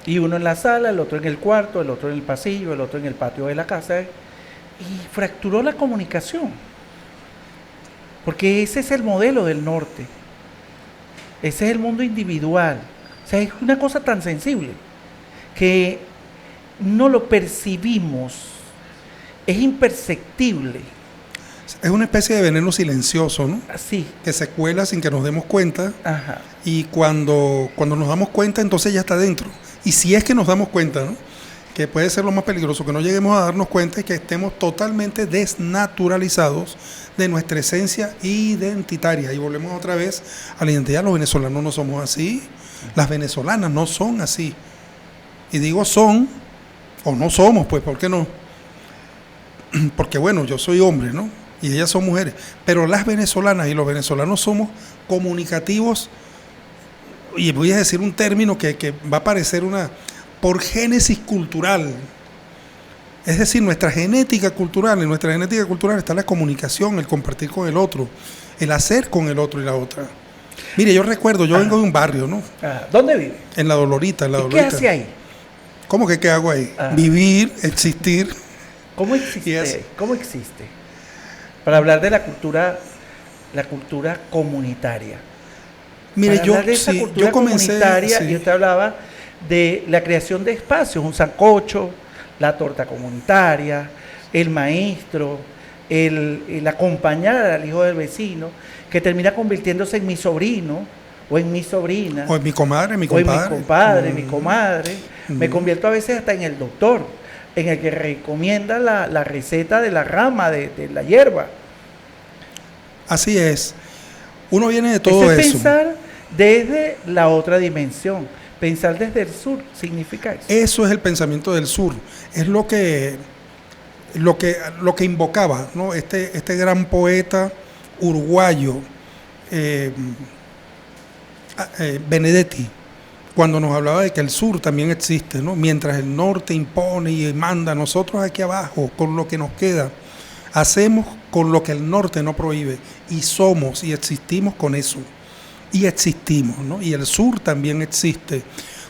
Y uno en la sala, el otro en el cuarto, el otro en el pasillo, el otro en el patio de la casa. Y fracturó la comunicación. Porque ese es el modelo del norte. Ese es el mundo individual. O sea, es una cosa tan sensible que no lo percibimos. Es imperceptible. Es una especie de veneno silencioso, ¿no? Así. Que se cuela sin que nos demos cuenta. Ajá. Y cuando nos damos cuenta, entonces ya está dentro. Y si es que nos damos cuenta, ¿no? Que puede ser lo más peligroso, que no lleguemos a darnos cuenta y que estemos totalmente desnaturalizados de nuestra esencia identitaria. Y volvemos otra vez a la identidad. Los venezolanos no somos así. Las venezolanas no son así. Y digo son, o no somos, pues, ¿por qué no? Porque bueno, yo soy hombre, ¿no? Y ellas son mujeres. Pero las venezolanas y los venezolanos somos comunicativos, y voy a decir un término que va a parecer por génesis cultural. Es decir, nuestra genética cultural, en nuestra genética cultural está la comunicación, el compartir con el otro, el hacer con el otro y la otra. Mire, yo recuerdo, yo vengo de un barrio, ¿no? ¿Dónde vive? En La Dolorita. ¿Y qué hace ahí? ¿Cómo que qué hago ahí? Vivir, existir. ¿Cómo existe? ¿Cómo existe? Para hablar de la cultura comunitaria. Mire, yo comencé. Comunitaria, y usted hablaba de la creación de espacios, un sancocho, la torta comunitaria, el maestro, el acompañar al hijo del vecino, que termina convirtiéndose en mi sobrino o en mi sobrina. O en mi comadre, mi compadre. compadre. O en mi compadre, mi comadre. Me convierto a veces hasta en el doctor, en el que recomienda la receta de la rama, de la hierba. Así es. Uno viene de todo eso. Eso. Pensar desde la otra dimensión. Pensar desde el sur significa eso. Eso es el pensamiento del sur. Es lo que invocaba, ¿no? Este gran poeta uruguayo, Benedetti, cuando nos hablaba de que el sur también existe, ¿no? Mientras el norte impone y manda, nosotros aquí abajo, con lo que nos queda, hacemos con lo que el norte no prohíbe, y somos y existimos con eso. Y existimos, ¿no? Y el sur también existe.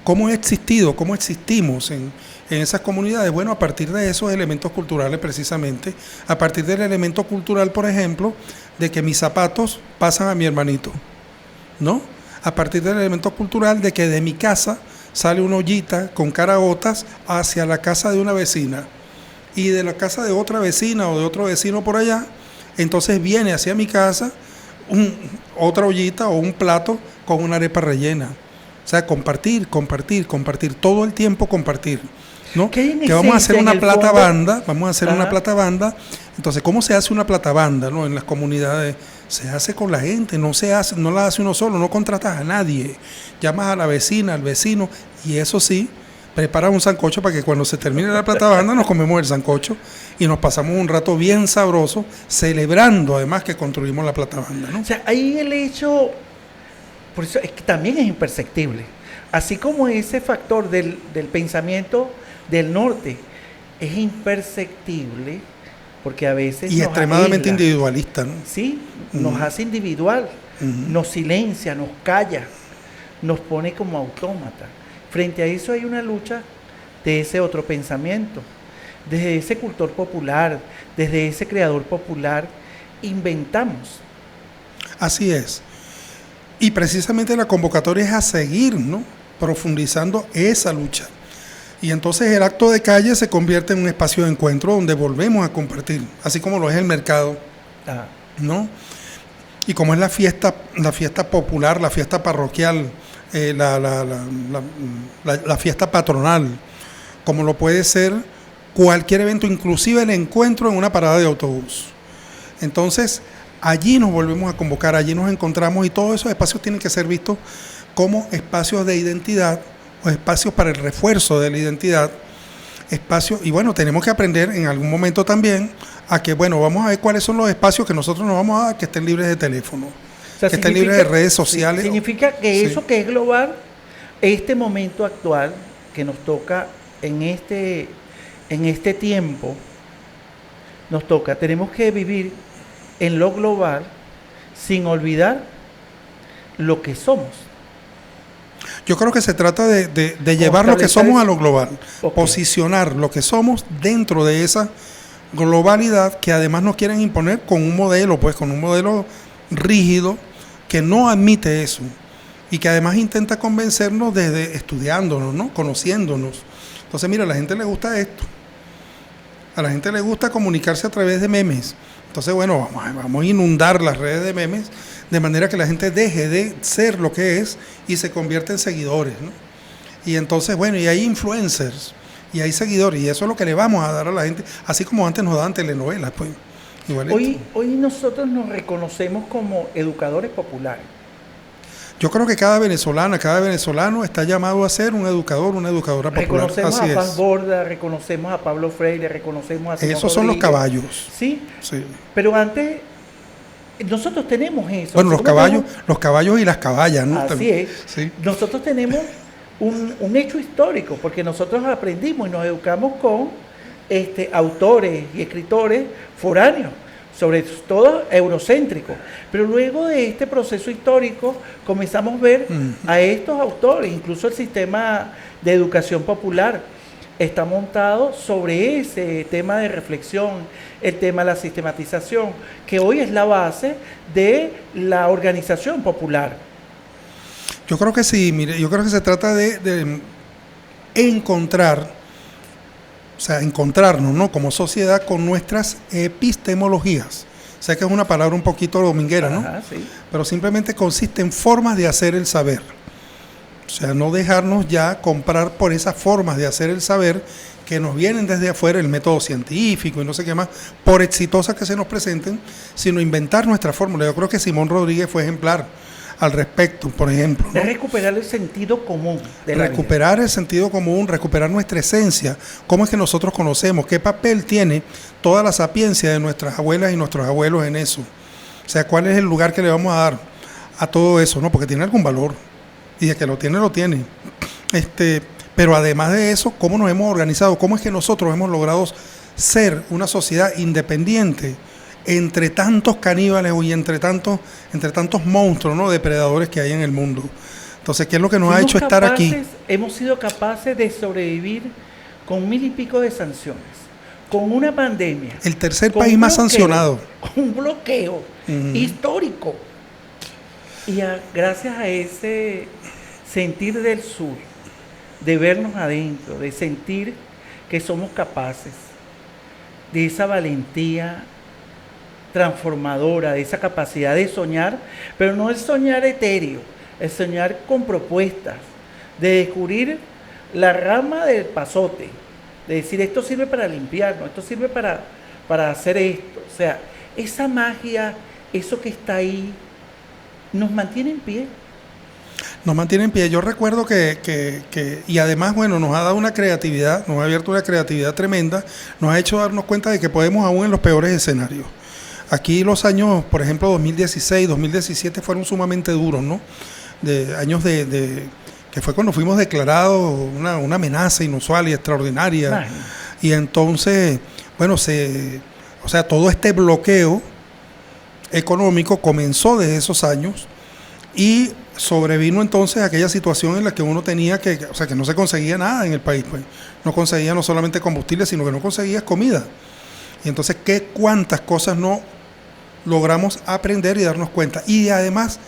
¿Cómo he existido? ¿Cómo existimos en esas comunidades? Bueno, a partir de esos elementos culturales precisamente, a partir del elemento cultural, por ejemplo, de que mis zapatos pasan a mi hermanito, ¿no? A partir del elemento cultural de que de mi casa sale una ollita con caraotas hacia la casa de una vecina, y de la casa de otra vecina o de otro vecino por allá, entonces viene hacia mi casa otra ollita o un plato con una arepa rellena. O sea, compartir, todo el tiempo compartir. ¿no? Que hay en Que vamos a hacer esencia, en una el plata fondo. banda, vamos a hacer una Ajá. plata banda. Entonces, ¿cómo se hace una plata banda, no? En las comunidades se hace con la gente, no se hace, no la hace uno solo, no contratas a nadie, llamas a la vecina, al vecino, y eso sí, preparas un sancocho para que cuando se termine la plata banda nos comemos el sancocho y nos pasamos un rato bien sabroso, celebrando además que construimos la plata banda, ¿no? O sea, ahí el hecho, por eso es que también es imperceptible. Así como ese factor del pensamiento del norte es imperceptible, porque a veces Y nos extremadamente aísla, individualista, ¿no? ¿sí? Nos Ujú. hace individual, Ujú. nos silencia, nos calla, nos pone como autómata. Frente a eso hay una lucha de ese otro pensamiento. Desde ese cultor popular, desde ese creador popular, inventamos. Así es. Y precisamente la convocatoria es a seguir, ¿no? Profundizando esa lucha. Y entonces el acto de calle se convierte en un espacio de encuentro donde volvemos a compartir, así como lo es el mercado, Ah, ¿no? Y como es la fiesta popular, la fiesta parroquial, la fiesta patronal, como lo puede ser cualquier evento, inclusive el encuentro en una parada de autobús. Entonces, allí nos volvemos a convocar, allí nos encontramos y todos esos espacios tienen que ser vistos como espacios de identidad o espacios para el refuerzo de la identidad, espacios, y bueno, tenemos que aprender en algún momento también a que, bueno, vamos a ver cuáles son los espacios que nosotros nos vamos a dar que estén libres de teléfono, o sea, que estén libres de redes sí, sociales. significa que Sí. eso que es global, este momento actual que nos toca en este tiempo, nos toca, tenemos que vivir en lo global sin olvidar lo que somos. Yo creo que se trata de llevar lo que establecer somos eso. a lo global, Ok. posicionar lo que somos dentro de esa globalidad que además nos quieren imponer con un modelo, pues con un modelo rígido que no admite eso y que además intenta convencernos desde estudiándonos, ¿no? Conociéndonos. Entonces, mira, a la gente le gusta esto. A la gente le gusta comunicarse a través de memes. Entonces, bueno, vamos a inundar las redes de memes de manera que la gente deje de ser lo que es y se convierta en seguidores, ¿no? Y entonces, bueno, y hay influencers y hay seguidores y eso es lo que le vamos a dar a la gente, así como antes nos daban telenovelas, pues. Igualito. Hoy nosotros nos reconocemos como educadores populares. Yo creo que cada venezolano está llamado a ser un educador, una educadora popular. Reconocemos Así a Paz es. Borda, reconocemos a Pablo Freire, reconocemos a Simón Esos son los Rodríguez. caballos. Sí, Sí. pero antes nosotros tenemos eso. Bueno, los Nosotros caballos y las caballas, ¿no? Así También. es. Sí. Nosotros tenemos un hecho histórico, porque nosotros aprendimos y nos educamos con autores y escritores foráneos, sobre todo eurocéntricos. Pero luego de este proceso histórico comenzamos a ver a estos autores, incluso el sistema de educación popular está montado sobre ese tema de reflexión, el tema de la sistematización, que hoy es la base de la organización popular. Yo creo que sí, mire, yo creo que se trata de encontrar, o sea, encontrarnos, ¿no? Como sociedad con nuestras epistemologías. Sé que es una palabra un poquito dominguera, ¿no? Ajá, sí. Pero simplemente consiste en formas de hacer el saber. O sea, no dejarnos ya comprar por esas formas de hacer el saber que nos vienen desde afuera, el método científico y no sé qué más, por exitosas que se nos presenten, sino inventar nuestra fórmula. Yo creo que Simón Rodríguez fue ejemplar al respecto, por ejemplo, ¿no? Es recuperar el sentido común de la vida. Recuperar el sentido común, recuperar nuestra esencia, cómo es que nosotros conocemos, qué papel tiene toda la sapiencia de nuestras abuelas y nuestros abuelos en eso. O sea, cuál es el lugar que le vamos a dar a todo eso, ¿no? Porque tiene algún valor. Y de que lo tiene, lo tiene. Pero además de eso, ¿cómo nos hemos organizado? ¿Cómo es que nosotros hemos logrado ser una sociedad independiente entre tantos caníbales y entre tantos monstruos, ¿no? Depredadores que hay en el mundo? Entonces, ¿qué es lo que nos ha hecho estar aquí? Hemos sido capaces de sobrevivir con 1000 y pico de sanciones, con una pandemia. El tercer con país un más bloqueo, sancionado. Con un bloqueo histórico. Y gracias a ese sentir del sur, de vernos adentro, de sentir que somos capaces, de esa valentía transformadora, de esa capacidad de soñar, pero no es soñar etéreo, es soñar con propuestas, de descubrir la rama del pasote, de decir esto sirve para limpiarnos, esto sirve para hacer esto. O sea, esa magia, eso que está ahí, nos mantiene en pie. Nos mantiene en pie. Yo recuerdo y además, bueno, nos ha dado una creatividad, nos ha abierto una creatividad tremenda, nos ha hecho darnos cuenta de que podemos aún en los peores escenarios. Aquí los años, por ejemplo, 2016, 2017 fueron sumamente duros, ¿no? Años que fue cuando fuimos declarados una amenaza inusual y extraordinaria. Y entonces, bueno, todo este bloqueo económico comenzó desde esos años y sobrevino entonces aquella situación en la que uno tenía que no se conseguía nada en el país, pues. No conseguía no solamente combustible, sino que no conseguías comida. Y entonces, ¿cuántas cosas no logramos aprender y darnos cuenta? Y además,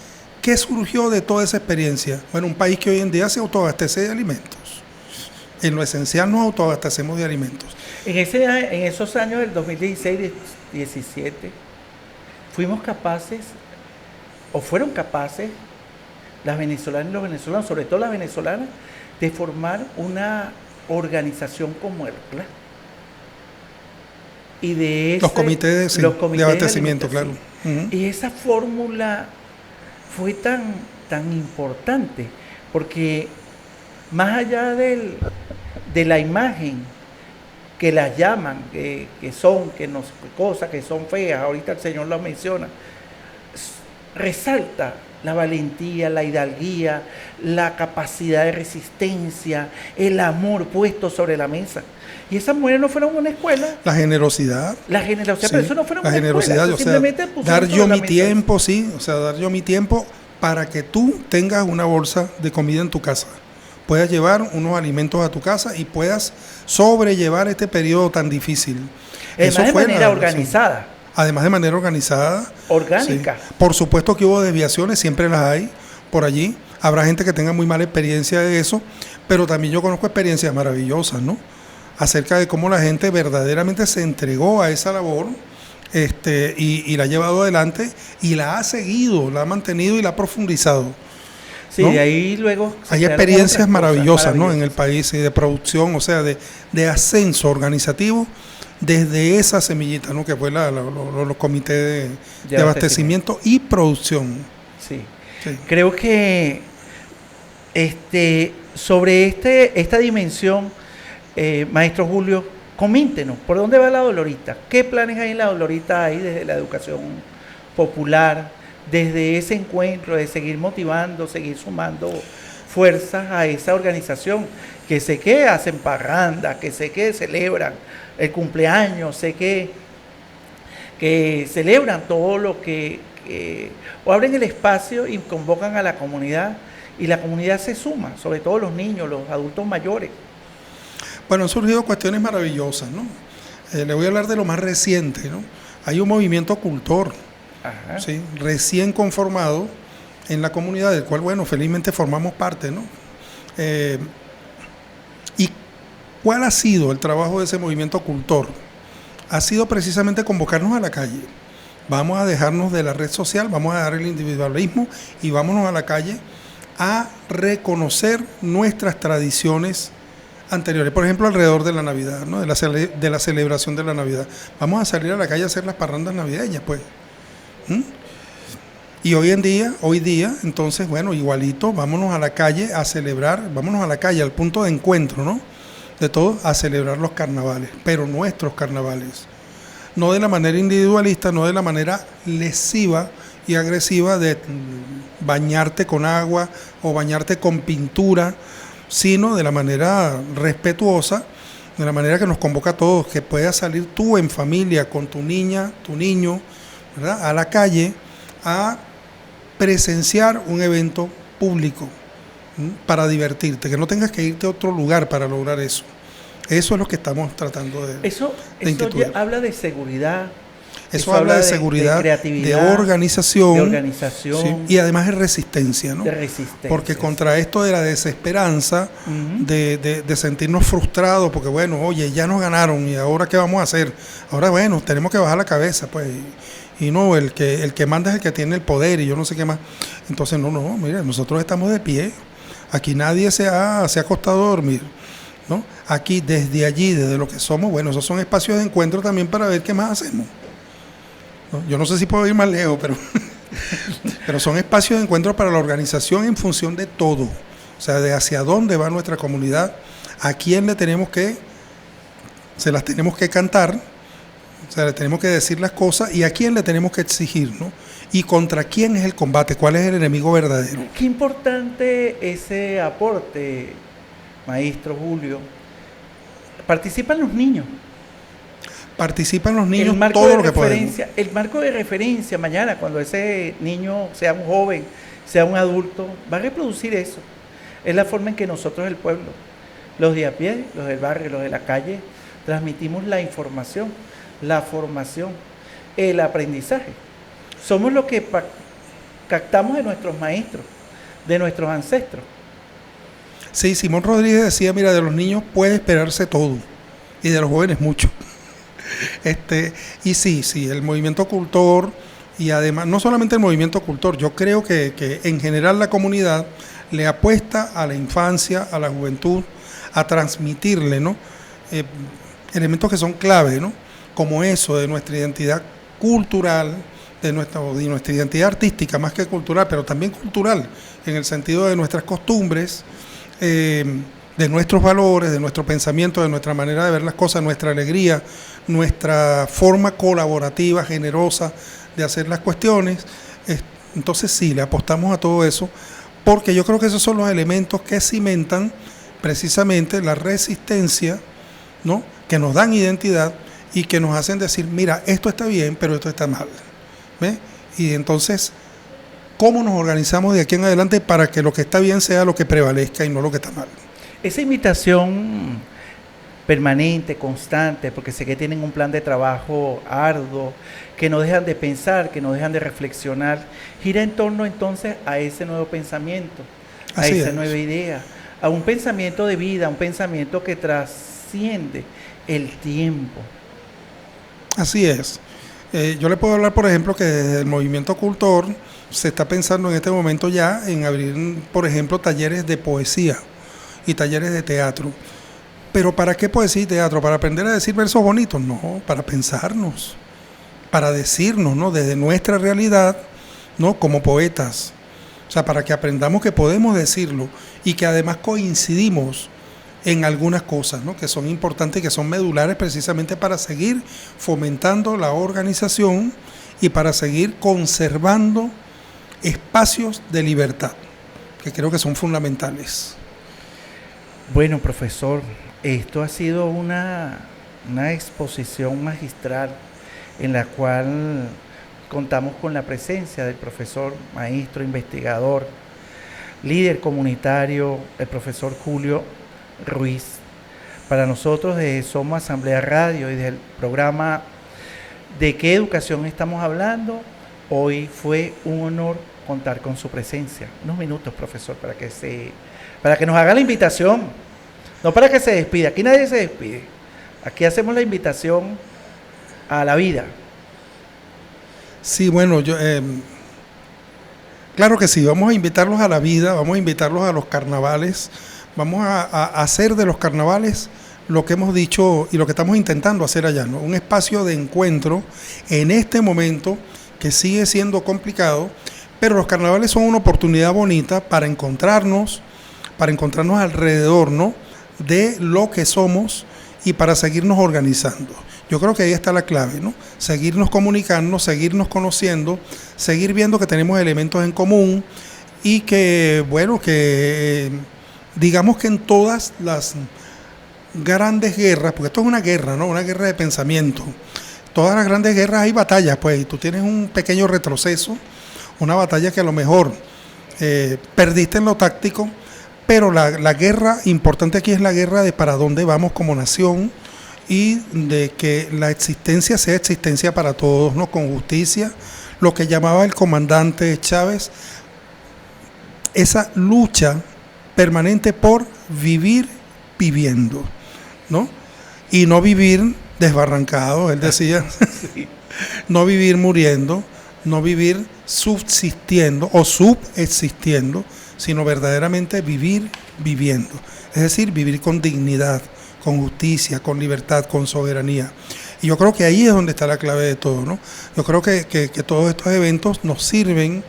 ¿qué surgió de toda esa experiencia? Bueno, un país que hoy en día se autoabastece de alimentos. En lo esencial nos autoabastecemos de alimentos. En esos años del 2016-17, fueron capaces las venezolanas y los venezolanos, sobre todo las venezolanas, de formar una organización como el PLA. Y de los comités de abastecimiento, claro. Uh-huh. Y esa fórmula fue tan importante, porque más allá de la imagen que las llaman, que son feas, ahorita el Señor lo menciona, resalta la valentía, la hidalguía, la capacidad de resistencia, el amor puesto sobre la mesa. Y esas mujeres no fueron a una escuela. La generosidad. Sí, pero eso no fueron a una generosidad, escuela. Dar yo mi tiempo, dar yo mi tiempo para que tú tengas una bolsa de comida en tu casa. Puedas llevar unos alimentos a tu casa y puedas sobrellevar este periodo tan difícil. Además de manera organizada. Además de manera organizada. Orgánica. Sí. Por supuesto que hubo desviaciones, siempre las hay por allí. Habrá gente que tenga muy mala experiencia de eso, pero también yo conozco experiencias maravillosas, ¿no? Acerca de cómo la gente verdaderamente se entregó a esa labor y la ha llevado adelante y la ha seguido, la ha mantenido y la ha profundizado. Sí, ¿no? de ahí luego... Hay experiencias maravillosas, ¿no? En el país, de producción, de ascenso organizativo, desde esa semillita, ¿no? Que fue los comités de abastecimiento y producción. Sí. Creo que sobre esta dimensión, maestro Julio, coméntenos, ¿por dónde va la Dolorita? ¿Qué planes hay en la Dolorita ahí desde la educación popular, desde ese encuentro, de seguir motivando, seguir sumando fuerzas a esa organización, que sé que hacen parrandas, que sé que celebran el cumpleaños, sé que celebran todo lo o abren el espacio y convocan a la comunidad, y la comunidad se suma, sobre todo los niños, los adultos mayores? Bueno, han surgido cuestiones maravillosas, ¿no? Le voy a hablar de lo más reciente, ¿no? Hay un movimiento cultor, ¿sí? Recién conformado en la comunidad, del cual, bueno, felizmente formamos parte, ¿no? ¿Y cuál ha sido el trabajo de ese movimiento cultor? Ha sido precisamente convocarnos a la calle. Vamos a dejarnos de la red social, vamos a dejar el individualismo y vámonos a la calle a reconocer nuestras tradiciones anteriores, por ejemplo, alrededor de la Navidad, ¿no? de la celebración de la Navidad. Vamos a salir a la calle a hacer las parrandas navideñas, pues. Y hoy día, entonces, bueno, igualito, vámonos a la calle a celebrar, vámonos a la calle, al punto de encuentro, ¿no? De todos, a celebrar los carnavales, pero nuestros carnavales. No de la manera individualista, no de la manera lesiva y agresiva de bañarte con agua o bañarte con pintura, sino de la manera respetuosa, de la manera que nos convoca a todos, que puedas salir tú en familia con tu niña, tu niño, ¿verdad? A la calle a presenciar un evento público, para divertirte, que no tengas que irte a otro lugar para lograr eso. Eso es lo que estamos tratando de instituir. Eso habla de seguridad. Eso habla de seguridad, de creatividad, de organización, ¿sí? Y además de resistencia, ¿no? De resistencia. Porque contra esto de la desesperanza, de sentirnos frustrados, porque bueno, oye, ya nos ganaron y ahora qué vamos a hacer. Ahora bueno, tenemos que bajar la cabeza, pues. Y no, el que manda es el que tiene el poder y yo no sé qué más. Entonces, no, mira, nosotros estamos de pie. Aquí nadie se ha acostado a dormir. ¿no? Aquí, desde allí, desde lo que somos, bueno, esos son espacios de encuentro también para ver qué más hacemos, ¿no? Yo no sé si puedo ir más lejos, pero son espacios de encuentro para la organización en función de todo, o sea, de hacia dónde va nuestra comunidad, a quién se las tenemos que cantar, o sea, le tenemos que decir las cosas y a quién le tenemos que exigir, ¿no? Y contra quién es el combate, cuál es el enemigo verdadero. Qué importante ese aporte, maestro Julio. Participan los niños. Participan los niños todo lo que podemos. El marco de referencia mañana, cuando ese niño sea un joven, sea un adulto, va a reproducir eso. Es la forma en que nosotros, el pueblo, los de a pie, los del barrio, los de la calle, transmitimos la información, la formación, el aprendizaje. Somos lo que captamos de nuestros maestros, de nuestros ancestros. Sí, Simón Rodríguez decía, mira, de los niños puede esperarse todo, y de los jóvenes mucho. Y sí, el movimiento cultor, y además, no solamente el movimiento cultor, yo creo que en general la comunidad le apuesta a la infancia, a la juventud, a transmitirle, ¿no? Elementos que son clave, ¿no? Como eso de nuestra identidad cultural, de nuestra identidad artística, más que cultural, pero también cultural, en el sentido de nuestras costumbres, de nuestros valores, de nuestro pensamiento, de nuestra manera de ver las cosas, nuestra alegría, nuestra forma colaborativa, generosa de hacer las cuestiones. Entonces sí, le apostamos a todo eso, porque yo creo que esos son los elementos que cimentan precisamente la resistencia, ¿no? Que nos dan identidad y que nos hacen decir, mira, esto está bien, pero esto está mal. ¿Ve? Y entonces, ¿cómo nos organizamos de aquí en adelante para que lo que está bien sea lo que prevalezca y no lo que está mal? Esa invitación permanente, constante, porque sé que tienen un plan de trabajo arduo, que no dejan de pensar, que no dejan de reflexionar, gira en torno entonces a ese nuevo pensamiento, a esa nueva idea, a un pensamiento de vida, a un pensamiento que trasciende el tiempo. Así es. Yo le puedo hablar, por ejemplo, que desde el movimiento cultor se está pensando en este momento ya en abrir, por ejemplo, talleres de poesía y talleres de teatro. ¿Pero para qué poesía y teatro? ¿Para aprender a decir versos bonitos? No, para pensarnos, para decirnos, ¿no? Desde nuestra realidad, ¿no? Como poetas. O sea, para que aprendamos que podemos decirlo y que además coincidimos en algunas cosas, ¿no? Que son importantes y que son medulares precisamente para seguir fomentando la organización y para seguir conservando espacios de libertad, que creo que son fundamentales. Bueno, profesor, esto ha sido una exposición magistral en la cual contamos con la presencia del profesor, maestro, investigador, líder comunitario, el profesor Julio Ruiz. Para nosotros de Somos Asamblea Radio y del programa ¿De qué educación estamos hablando? Hoy fue un honor contar con su presencia. Unos minutos, profesor, para que nos haga la invitación, no para que se despida. Aquí nadie se despide. Aquí hacemos la invitación a la vida. Sí, bueno, claro que sí, vamos a invitarlos a la vida, vamos a invitarlos a los carnavales, vamos a hacer de los carnavales lo que hemos dicho y lo que estamos intentando hacer allá, ¿no? Un espacio de encuentro en este momento que sigue siendo complicado, pero los carnavales son una oportunidad bonita para encontrarnos alrededor, ¿no? De lo que somos y para seguirnos organizando. Yo creo que ahí está la clave, ¿no? Seguirnos comunicando, seguirnos conociendo, seguir viendo que tenemos elementos en común y que, bueno, digamos que en todas las grandes guerras, porque esto es una guerra, ¿no? Una guerra de pensamiento. Todas las grandes guerras hay batallas, pues, y tú tienes un pequeño retroceso, una batalla que a lo mejor perdiste en lo táctico, pero la guerra importante aquí es la guerra de para dónde vamos como nación y de que la existencia sea existencia para todos, ¿no? Con justicia, lo que llamaba el comandante Chávez, esa lucha permanente por vivir viviendo, ¿no? Y no vivir desbarrancado, él decía, sí. No vivir muriendo, no vivir subsistiendo o subexistiendo, sino verdaderamente vivir viviendo. es decir, vivir con dignidad, con justicia, con libertad, con soberanía. Y yo creo que ahí es donde está la clave de todo, ¿no? Yo creo que todos estos eventos nos sirven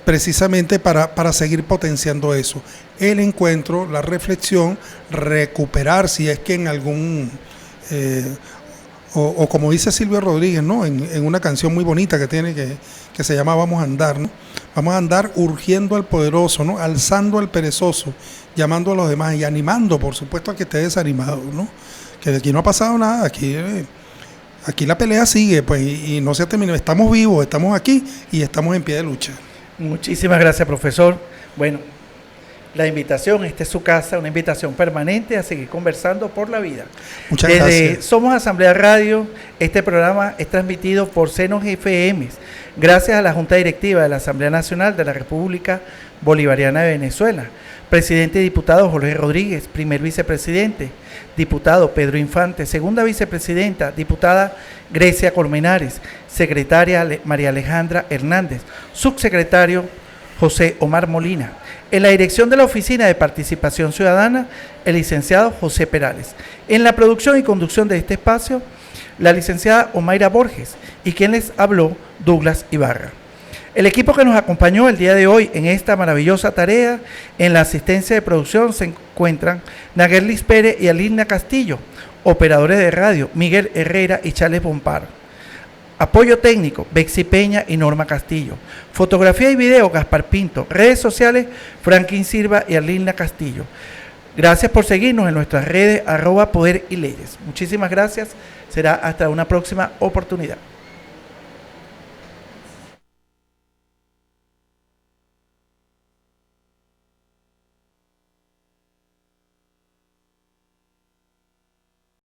precisamente para seguir potenciando eso. El encuentro, la reflexión, recuperar si es que en algún... o como dice Silvio Rodríguez, ¿no? En una canción muy bonita que tiene que se llama Vamos a andar, ¿no? Vamos a andar urgiendo al poderoso, ¿no? Alzando al perezoso, llamando a los demás y animando, por supuesto, a que esté desanimado, ¿no? Que aquí no ha pasado nada, aquí la pelea sigue, pues, y no se ha terminado. Estamos vivos, estamos aquí y estamos en pie de lucha. Muchísimas gracias, profesor. Bueno, la invitación, esta es su casa, una invitación permanente a seguir conversando por la vida. Muchas gracias. Somos Asamblea Radio, este programa es transmitido por Senos FM, gracias a la Junta Directiva de la Asamblea Nacional de la República Bolivariana de Venezuela. Presidente y diputado Jorge Rodríguez, primer vicepresidente, diputado Pedro Infante, segunda vicepresidenta, diputada Grecia Colmenares, secretaria María Alejandra Hernández, subsecretario José Omar Molina. En la dirección de la Oficina de Participación Ciudadana, el licenciado José Perales. En la producción y conducción de este espacio, la licenciada Omaira Borges y quien les habló, Douglas Ibarra. El equipo que nos acompañó el día de hoy en esta maravillosa tarea, en la asistencia de producción se encuentran Naguerlis Pérez y Alina Castillo, operadores de radio, Miguel Herrera y Charles Bompar. Apoyo técnico, Bexy Peña y Norma Castillo. Fotografía y video, Gaspar Pinto. Redes sociales, Franklin Silva y Alina Castillo. Gracias por seguirnos en nuestras redes, @Poder y Leyes. Muchísimas gracias. Será hasta una próxima oportunidad.